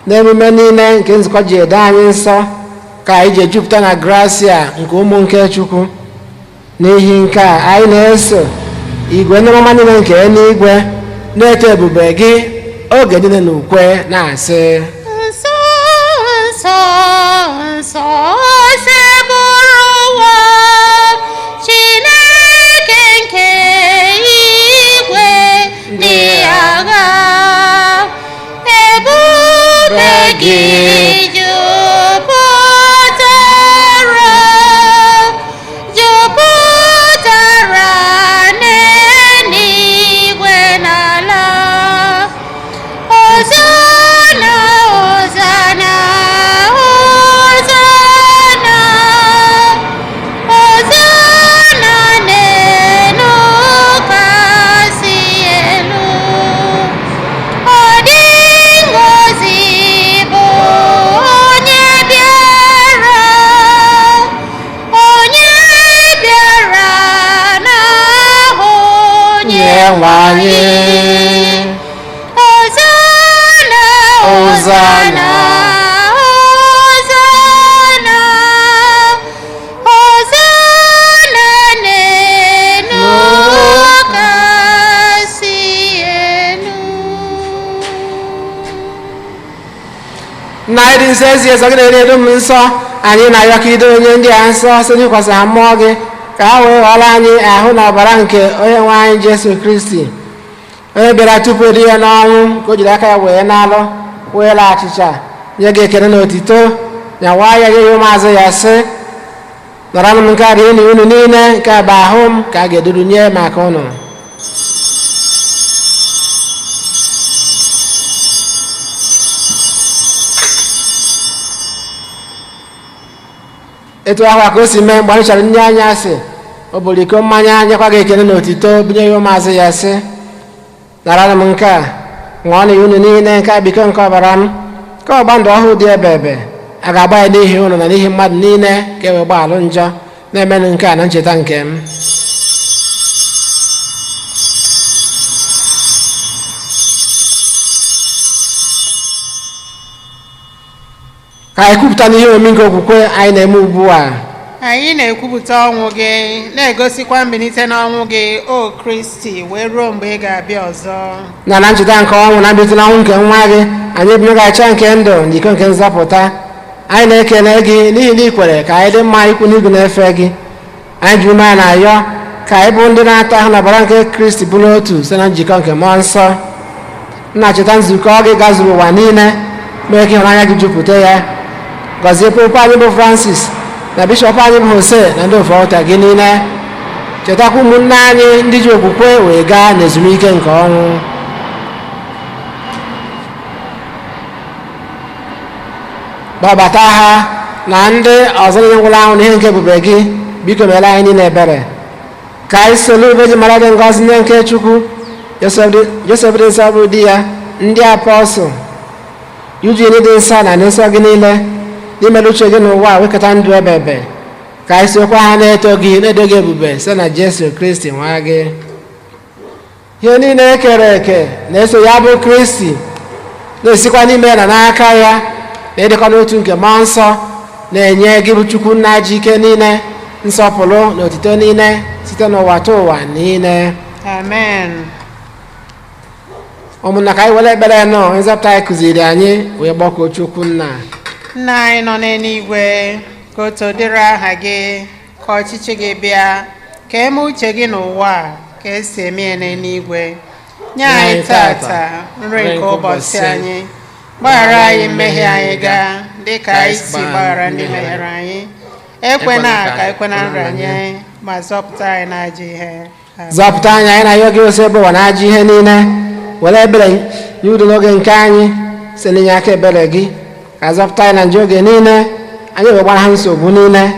n'emume niile nke nzukọ ji edo anyị nsọ ka anyị ji ejupụta na gracia nke ụmụ nke Chukwu. N'ihi nke a anyị na-eso igwe ndị ọma niile nke eluigwe na-eto ebube gị oge niile na ukwe na-asị: Nsọ, nsọ, nsọ, ose bụrụ ụwa, Chineke nke igwe dị agha, ebube gị jupụtara n'eluigwe n'ala. Hosanna, Hosanna, Hosanna, Hosanna n'elu kasị elu. Ọ dị ngọzi bụ onye bịara n'aha onye nwe anyị. Hosanna, Hosanna, Hosanna, Hosanna n'elu kasị elu. Nna anyị dị nsọ, ezi eze gị na-edu m nsọ, anyị na-arịọ ka ido onye ndị a nsọ site n'ikwasị ha mmụọ gị ka ha wee ghọrọ anyị ahụ na ọbara nke onye nwe anyị Jesu Kristi, onye bịara tupu di ya n'ọnwụ ka o jiri aka ya wee n'alụ wee laa achịcha nye gị ekele na otito nyawa ya nye ya ụmụazụ ya sị: nọrọnụ m nke a rie unu niile, nke a bụ ahụ m ka a ga-eduru nye maka unu. etu ahụ ka o si mee mgbe anyị chọrọ nye anyị asị, o buru iko mmanya nyekwa gị ekele na otito binye ya ụmụazụ ya sị: naranụ m nke a, ṅụọnụ ya unu niile, nke a biko nke ọbara m, ka ọgba ndụ ọhụụ dị ebe ebe a ga-agba ya n'ihi unu na n'ihi mmadụ niile ka e wee gbaalụ njọ. na-emenụ nke a na ncheta nke m. ka anyị kwupụta n'ihe omi nke okwukwe anyị na-eme ugbu a. Anyị na-ekwupụta ọnwụ gị, na-egosikwa mbilite n'ọnwụ gị, o Kristi, wee ruo mgbe ị ga-abịa ọzọ. na ncheta nke ọnwụ na mbilite n'ọnwụ nke nwa gị, anyị ebumagachicha nke ndụ na iko nke nzọpụta. Anyị na-ekele gị n'ihi na ị kwere ka anyị dị mma ikwu n'igwe na-efe gị. Anyị ji ume a na-ayọ ka anyị bụ ndị na-ata ahụ na ọbara nke Kristi bụrụ otu site na njikọ nke mmụọ nsọ. Nna, cheta nzukọ gị gazuru ụwa niile, mee ka ịhụnanya gị jupụta ya. Gọzie popu anyị bụ Francis na bishọp anyị bụ Jose na ndị ofe ọta gị niile. Chetakwa ụmụnne anyị ndị ji okwukwe wee gaa n'ezumike nke ọnwụ. gbabata ha na ndị ọzọ niile nwụrụ anwụ n'ihe nke ebube gị, biko meere anyị niile ebere. Ka anyị soro ube ji mara dị ngọzi nye nke Chukwu, Josef dị nsọ bụ di ya, ndị apọstụl, Eugene dị nsọ na ndị nsọ gị niile, n'imere uche gị n'ụwa wekọta ndụ ebe ebe. Ka anyị sokwa ha na-eto gị na-edo gị ebube site na Jesu Kristi nwa gị. ihe niile ekere eke na-eso ya bụ Kristi na-esikwa n'ime na n'aka ya na ịdịkọ n'otu nke mmụọ nsọ na-enye gị bụ Chukwu nna ji ike niile nsọpụrụ na otito niile site n'ụwa ta ụwa niile. Amen. Ụmụnna ka anyị were ekpere nọ nzọpụta anyị kụziri anyị wee gbakọọ Chukwu nna. Nna anyị nọ n'eluigwe, ka otu dịrị aha gị, ka ọchịchị gị bịa, ka eme uche gị n'ụwa ka esi eme ya n'eluigwe. Nye anyị tata nri nke ụbọchị anyị, gbaghara anyị mmehie anyị gaa dịka anyị si gbaghara ndị mehiere anyị. Ekwena ka ekwena nranye anyị, ma zọpụta anyị n'ajọ ihe. Zọpụta anyị anyị na-ayọ gị ose ebe ụwa n'ajọ ihe niile. Were ebere nye udo n'oge nke anyị site n'inye aka ebere gị, ka zọpụta anyị na njọ oge niile anyị wee gbara ha nsogbu niile.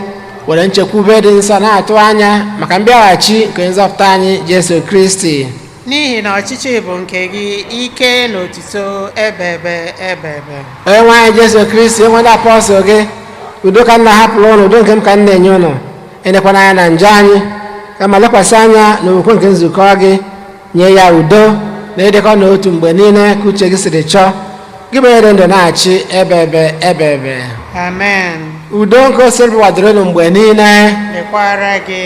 Were nchekwube dị nsọ na-atụ anya maka mbịaghachi nke nzọpụta anyị Jesu Kristi. N'ihi na ọchịchị bụ nke gị, ike na otuto ebebe ebebe. Onye nwe anyị Jesu Kristi, onwe ndị apọstọl gị, udo ka nna hapụrụ ụnụ, udo nke m ka m na-enye ụnụ. Enekwana anya na njọ anyị, kama lekwasị anya na okwukwe nke nzukọ gị, nye ya udo na ịdịkọ n'otu mgbe niile ka uche gị siri chọọ. Gị mere ndụ na-achị ebebe ebebe. Amen. Udo nke osiri wadoro unu mgbe niile. Lekwara gị.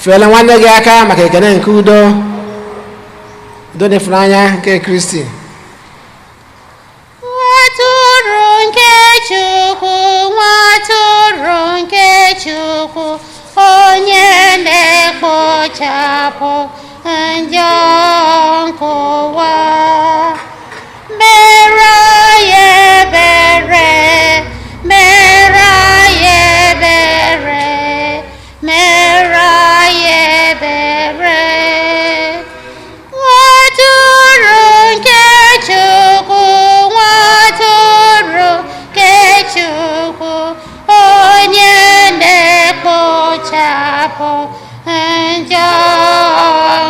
Feela nwanne gị aka maka ekene nke udo na ịfụnanya nke Kristi. Nwatụrụ nke Chukwu, nwatụrụ nke Chukwu, onye na-ekpochapụ njọ nke ụwa. Mere ya ebere, mere ya ebere, mere ya ebere. Nwatụrụ nke Chukwu, nwatụrụ nke Chukwu, onye na-ekpochapụ njọ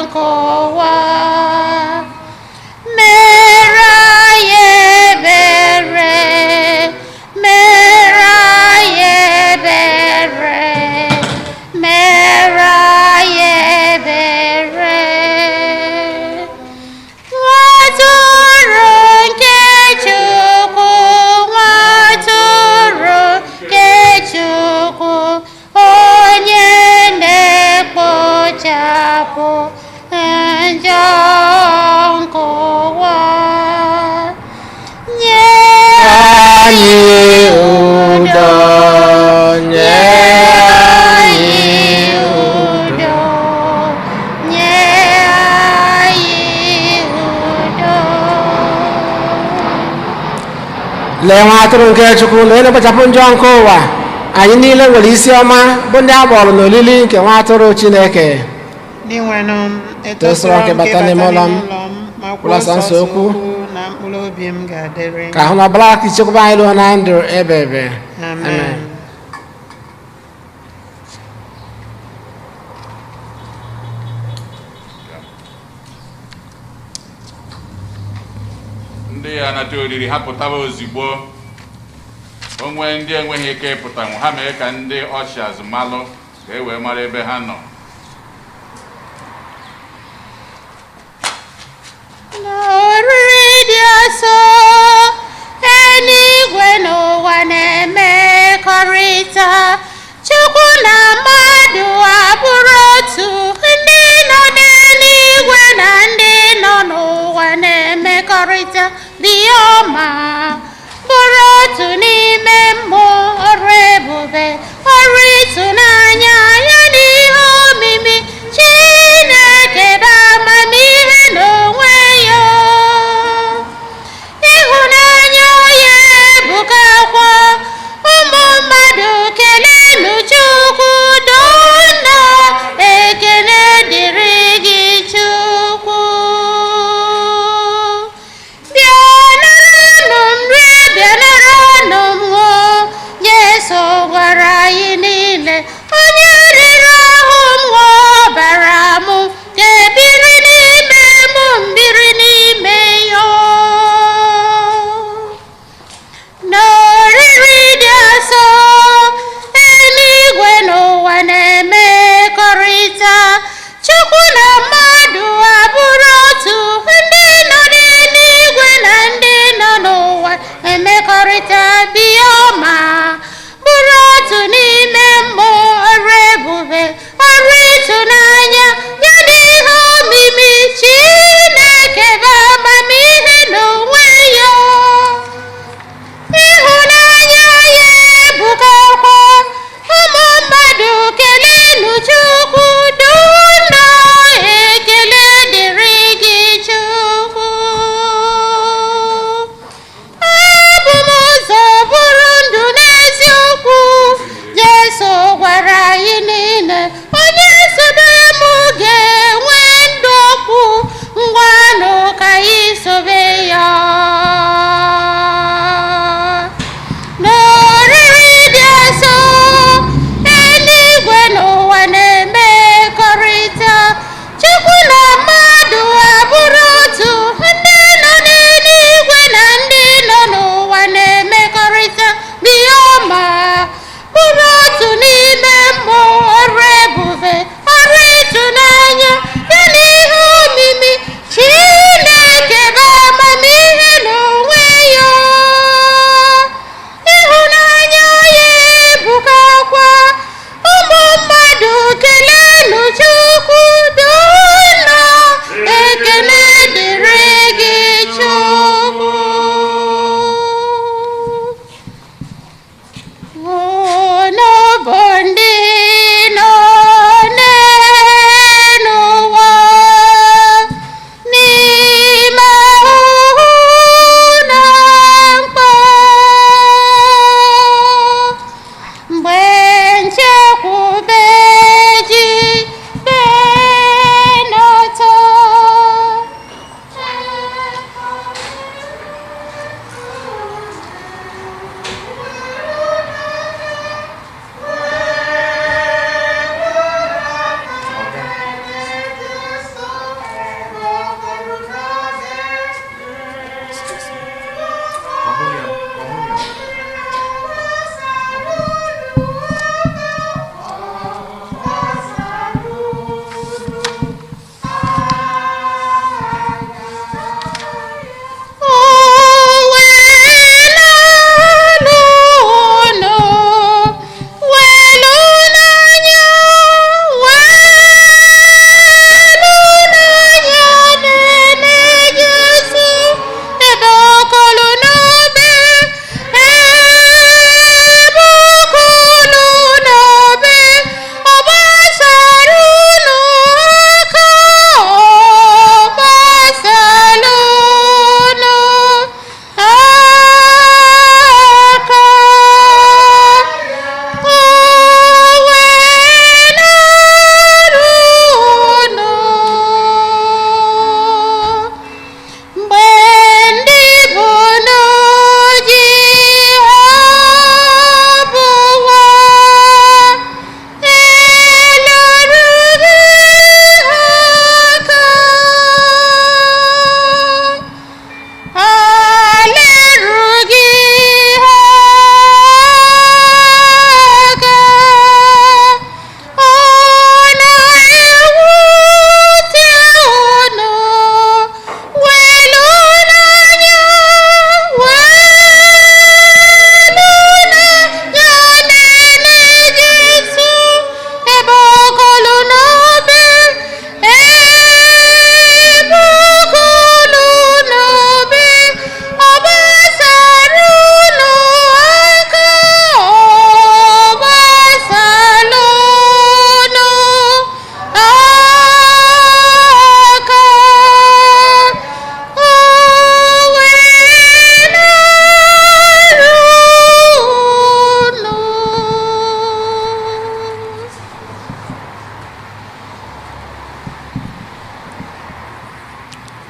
nke ụwa. Mere ya ebere, mere ya ebere, mere ya ebere. Nwatụrụ nke Chukwu, nwatụrụ nke Chukwu, onye na-ekpochapụ njọ nke ụwa. Nye Anyị udo, nye anyị udo, nye anyị udo. lee nwa atụrụ nke Chukwu na onye na-ekpochapụ njọ nke ụwa. Anyị niile nwere isi ọma bụ ndị a kpọrọ n'olili nke nwa atụrụ Chineke. Ndị nwenụ Tosoro nke bata n'ime ụlọ m, ma kwuo kwula sọnsọ sọsọ okwu, okwu na mkpụrụ obi m ga-adịrị. ka ahụ na ọbara aka ichekwaba anyị ruo na ndụ ebebe. Amen. ndị ya anata oriri ha pụtaba ozigbo. Onwe ndị enweghị ike ịpụtanwu, ha mee ka ndị ọshaz malụ ka e wee mara ebe ha nọ. N'oriri dị asọ, eluigwe n'ụwa na-emekọrịta. Chukwu na mmadụ abụrụ otu, ndị nọ n'eluigwe na ndị nọ n'ụwa na-emekọrịta dị ọma, bụrụ otu n'ime mmụọ. Ọrụ ebube, ọrụ ịtụnanya ya na ihe omimi Chineke bụ amamihe n'onwe ya.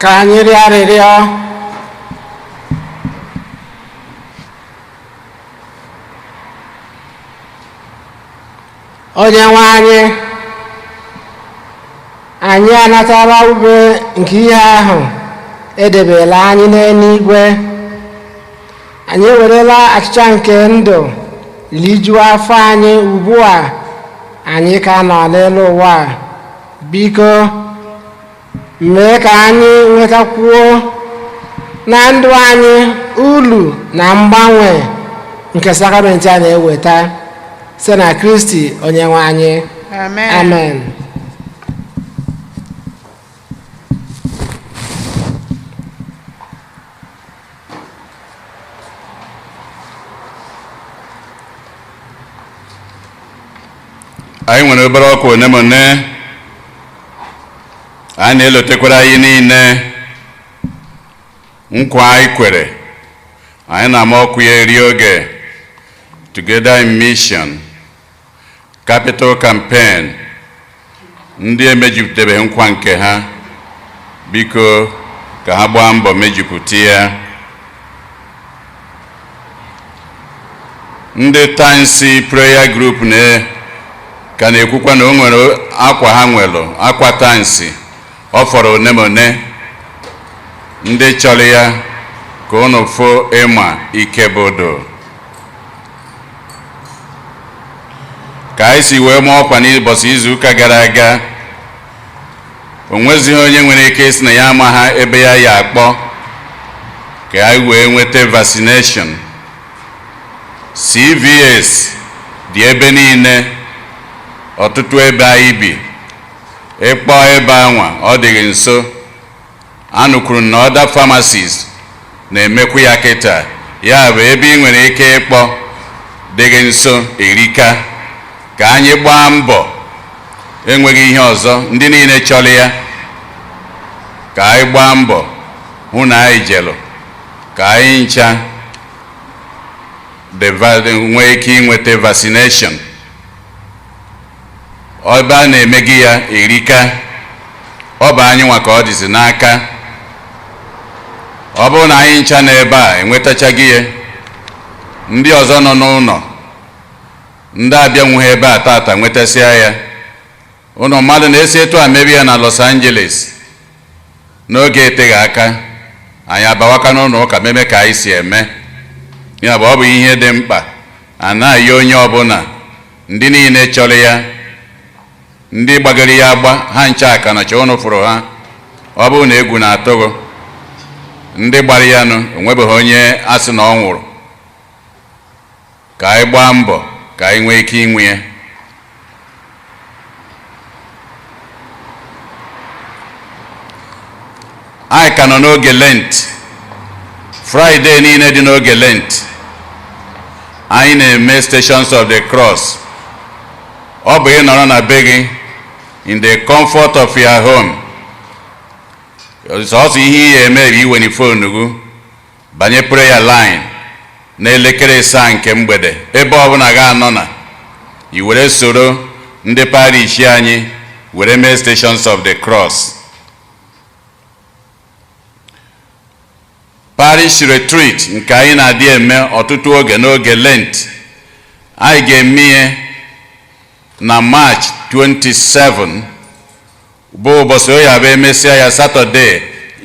ka anyị rịọ arịrịọ. Onyenwe anyị, anyị anatala ube nke ihe ahụ edebela anyị n'eluigwe. Anyị ewerela achịcha nke ndụ rijuo afọ anyị ugbu a anyị ka nọ n'elu ụwa. Biko mee ka anyị nwetakwuo na ndụ anyị ulu na mgbanwe nke sakramenti a na-eweta site na Kristi Onyenwe anyị. Amen. Amen. Anyị nwere obere ọkụ onemone a na-elotekwara anyị niile nkwa anyị kwere. Anyị na-ama ọkụ ya eri oge Together in Mission Capital Campaign. Ndị emejupụtabeghị nkwa nke ha, biko ka ha gbaa mbọ mejupụta ya. Ndị Tansi Prayer Group ka na-ekwukwa na o nwere akwa ha nwere, akwa Tansi ọ fọrọ onemone. Ndị chọrọ ya ka unu fụ ịma Ikebodo. Ka anyị si wee mụọ ọkwa n'ụbọchị izuụka gara aga, o nwezighị onye nwere ike isi na ya ama ha ebe ya akpọ ka anyị wee nweta vaccination. CVS dị ebe niile, ọtụtụ ebe anyị bi. Ịkpọ ebe anwa ọ dịghị nso. Anụkwuru na other pharmacies na-emekwu ya kịta. Ya bụ ebe ị nwere ike ịkpọ dịghị nso erika. Ka anyị gbaa mbọ, enweghị ihe ọzọ, ndị niile chọrọ ya, ka anyị gbaa mbọ hụ na anyị jelụ ka anyị ncha nwee ike inweta vaccination. Ebe a na-emegi ya erika, ọ bụ anyị nwa ka ọ dịzi n'aka. Ọ bụrụ na anyị ncha n'ebe a enwetachaghị ya, ndị ọzọ nọ n'ụlọ, ndị abịanwughị ebe a tata nwetasịa ya. Ụnụ mmadụ na-esi etu a mebi ya na Los Angeles n'oge eteghị aka, anyị abawaka n'ụlọ ụka meme ka anyị si eme ya. Bụ ọ bụ ihe dị mkpa. Anaghị onye ọbụla, ndị niile chọrọ ya, ndị gbagara ya agba, ha ncha aka nọcha ụnụ fụrụ ha. Ọ bụrụ na egwu na-atụghị ndị gbara ya nụ, enwebeghị onye asị na ọ nwụrụ. Ka anyị gbaa mbọ ka anyị nwee ike inwe ya. Anyị ka nọ n'oge Lent. Friday niile dị n'oge Lent anyị na-eme Stations of the Cross. Ọ bụ ị nọrọ na be gị in the comfort of your home. Ọsọ ihe ihe eme bụ iwenye fonu gị banye prayer line n'elekere 7 nke mgbede. Ebe ọbụla ga-anọ na i were soro ndị parish anyị were mee Stations of the Cross. Parish retreat nke anyị na-adị eme ọtụtụ oge n'oge Lent, anyị ga-eme ya na March 27 bụ ụbọchị o ya bụ emesịa ya Saturday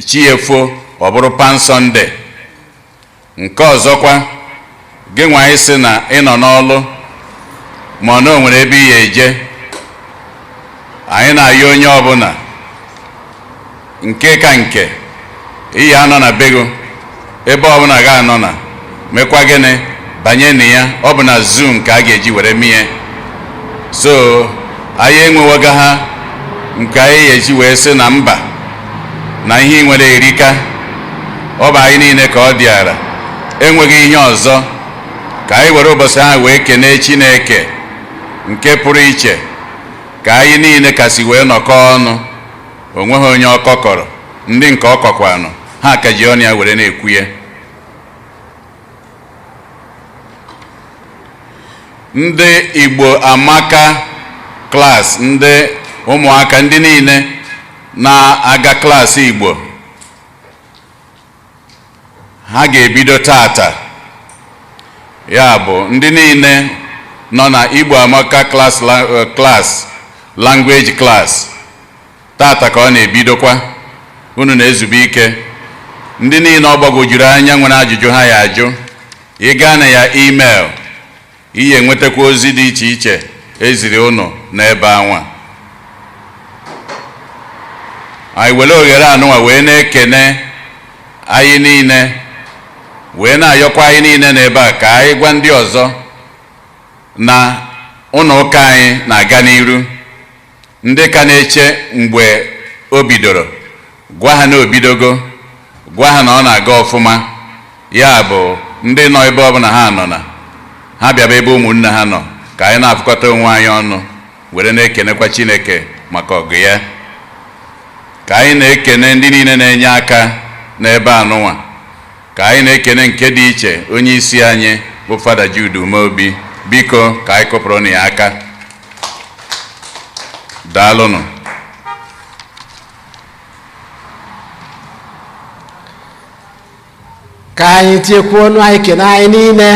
chiefo ọ bụrụ Palm Sunday. Nke ọzọkwa, gị nwa anyị sị na ị nọ n'ọlụ ma ọ na o nwere ebe ị ya eje, anyị na-ayọ onye ọbụla nke ka nke iyi anọ na bego ebe ọbụla ga-anọ na mekwa gịnị banye na ya. Ọ bụ na Zoom ka a ga-eji were mie. So anyị enwewega ha nke anyị eji wee sị na mba na ihe nwere erika. Ọ bụ anyị niile ka ọ dịara, enweghị ihe ọzọ. Ka anyị were ụbọchị ahụ wee kenee Chineke nke pụrụ iche, ka anyị niile kasị wee nọkọ ọnụ. Onweghị onye ọkọkọrọ, ndị nke ọkọkwanụ ha ka ji ọnụ ya were na-ekwu ya. Ndị Igbo amaka klas, ndị ụmụaka ndị niile na-aga klaasị Igbo ha ga-ebido tata. Ya bụ ndị niile nọ na Igbo Amaka class language class tata ka ọ na-ebidokwa. Unu na-ezube ike. Ndị niile ọ gbagwojuru anya nwere ajụjụ ha ya ajụ, ị gaa na ya email, ihe enwetakwa ozi dị iche iche eziri unu n'ebe anwa. Anyị were oghere anụnwa wee na-ekene anyị niile, wee na-ayọkwa anyị niile n'ebe a ka anyị gwa ndị ọzọ na ụlọ ụka anyị na-aga n'iru. Ndị ka na-eche mgbe o bidoro, gwa ha na obidogo, gwa ha na ọ na-aga ọfụma. Ya bụ ndị nọ ebe ọbụla ha nọ na ha bịaba ebe ụmụnne ha nọ, ka anyị na-afụkọta onwe anyị ọnụ were na-ekenekwa Chineke maka ọgụ ya. Ka anyị na-ekene ndị niile na-enye aka n'ebe anụnwa, ka anyị na-ekene nke dị iche onye isi anyị bụ Fada Jude Umeobi. Biko ka anyị kụpụrụ na ya aka. Daalụnụ. Ka anyị tiekwuo ọnụ anyị kene anyị niile.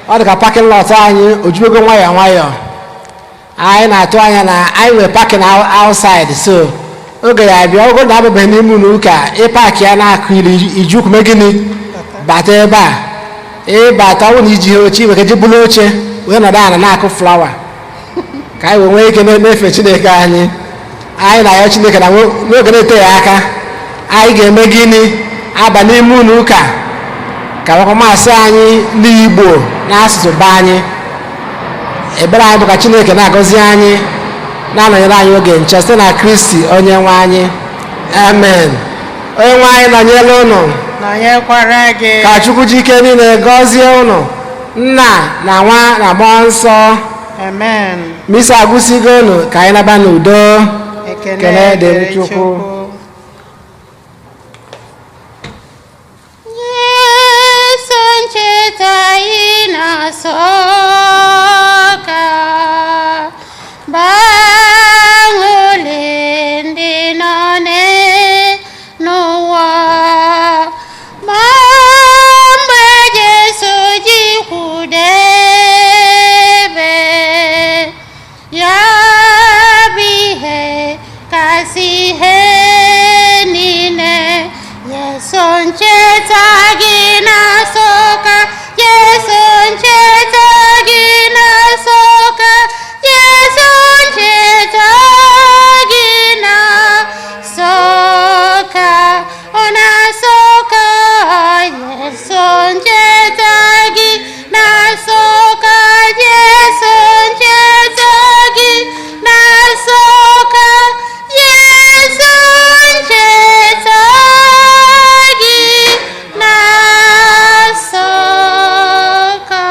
Ọ dị ka parking lot anyị ojugo nwayọọ nwayọọ. Anyị na-atụ anya na anyị nwere parking outside, so oge ya bịa ogo na abụbeghị n'ime ụlọ ụka ịpaki ya na-akụ ili iji ukwu mee gịnị bata ebe a. Ịbata ọnwụ na iji oche iweke ji bụrụ oche wee nọdụ ala na-akụ flawa ka anyị wee nwee ike na-efe Chineke anyị. Anyị na-ayọ Chineke na n'oge na-eteghị aka anyị ga-eme gịnị aba n'ime ụlọ ụka ka wakọmasị anyị n'Igbo n'asụsụ be anyị. Ebere anyị bụ ka Chineke na-agọzi anyị, na-anọnyere anyị oge nche site na Kristi onye nwe anyị. Amen. Onye nwe anyị nọnyere unu, nọnyekwara gị. ka Chukwu ji ike niile gọzie unu, Nna na Nwa na Mmụọ Nsọ. Amen. Misa agụsigo unu, ka anyị naba n'udo. Ekele dịrị Chukwu. Yesu ncheta anyị na-asọ ka banwule ndị nọ n'ụwa. Ma mgbe Jesu ji kwụdebe, ya bụ ihe kasị ihe niile. Yesu ncheta gị na-asọ ka, Yesu ncheta gị na-asọ ka, Yesu ncheta gị na-asọ ka, ọ na-asọ ka. Yesu ncheta gị na-asọ ka, Yesu ncheta gị na-asọ ka, Yesu ncheta gị na-asọ ka.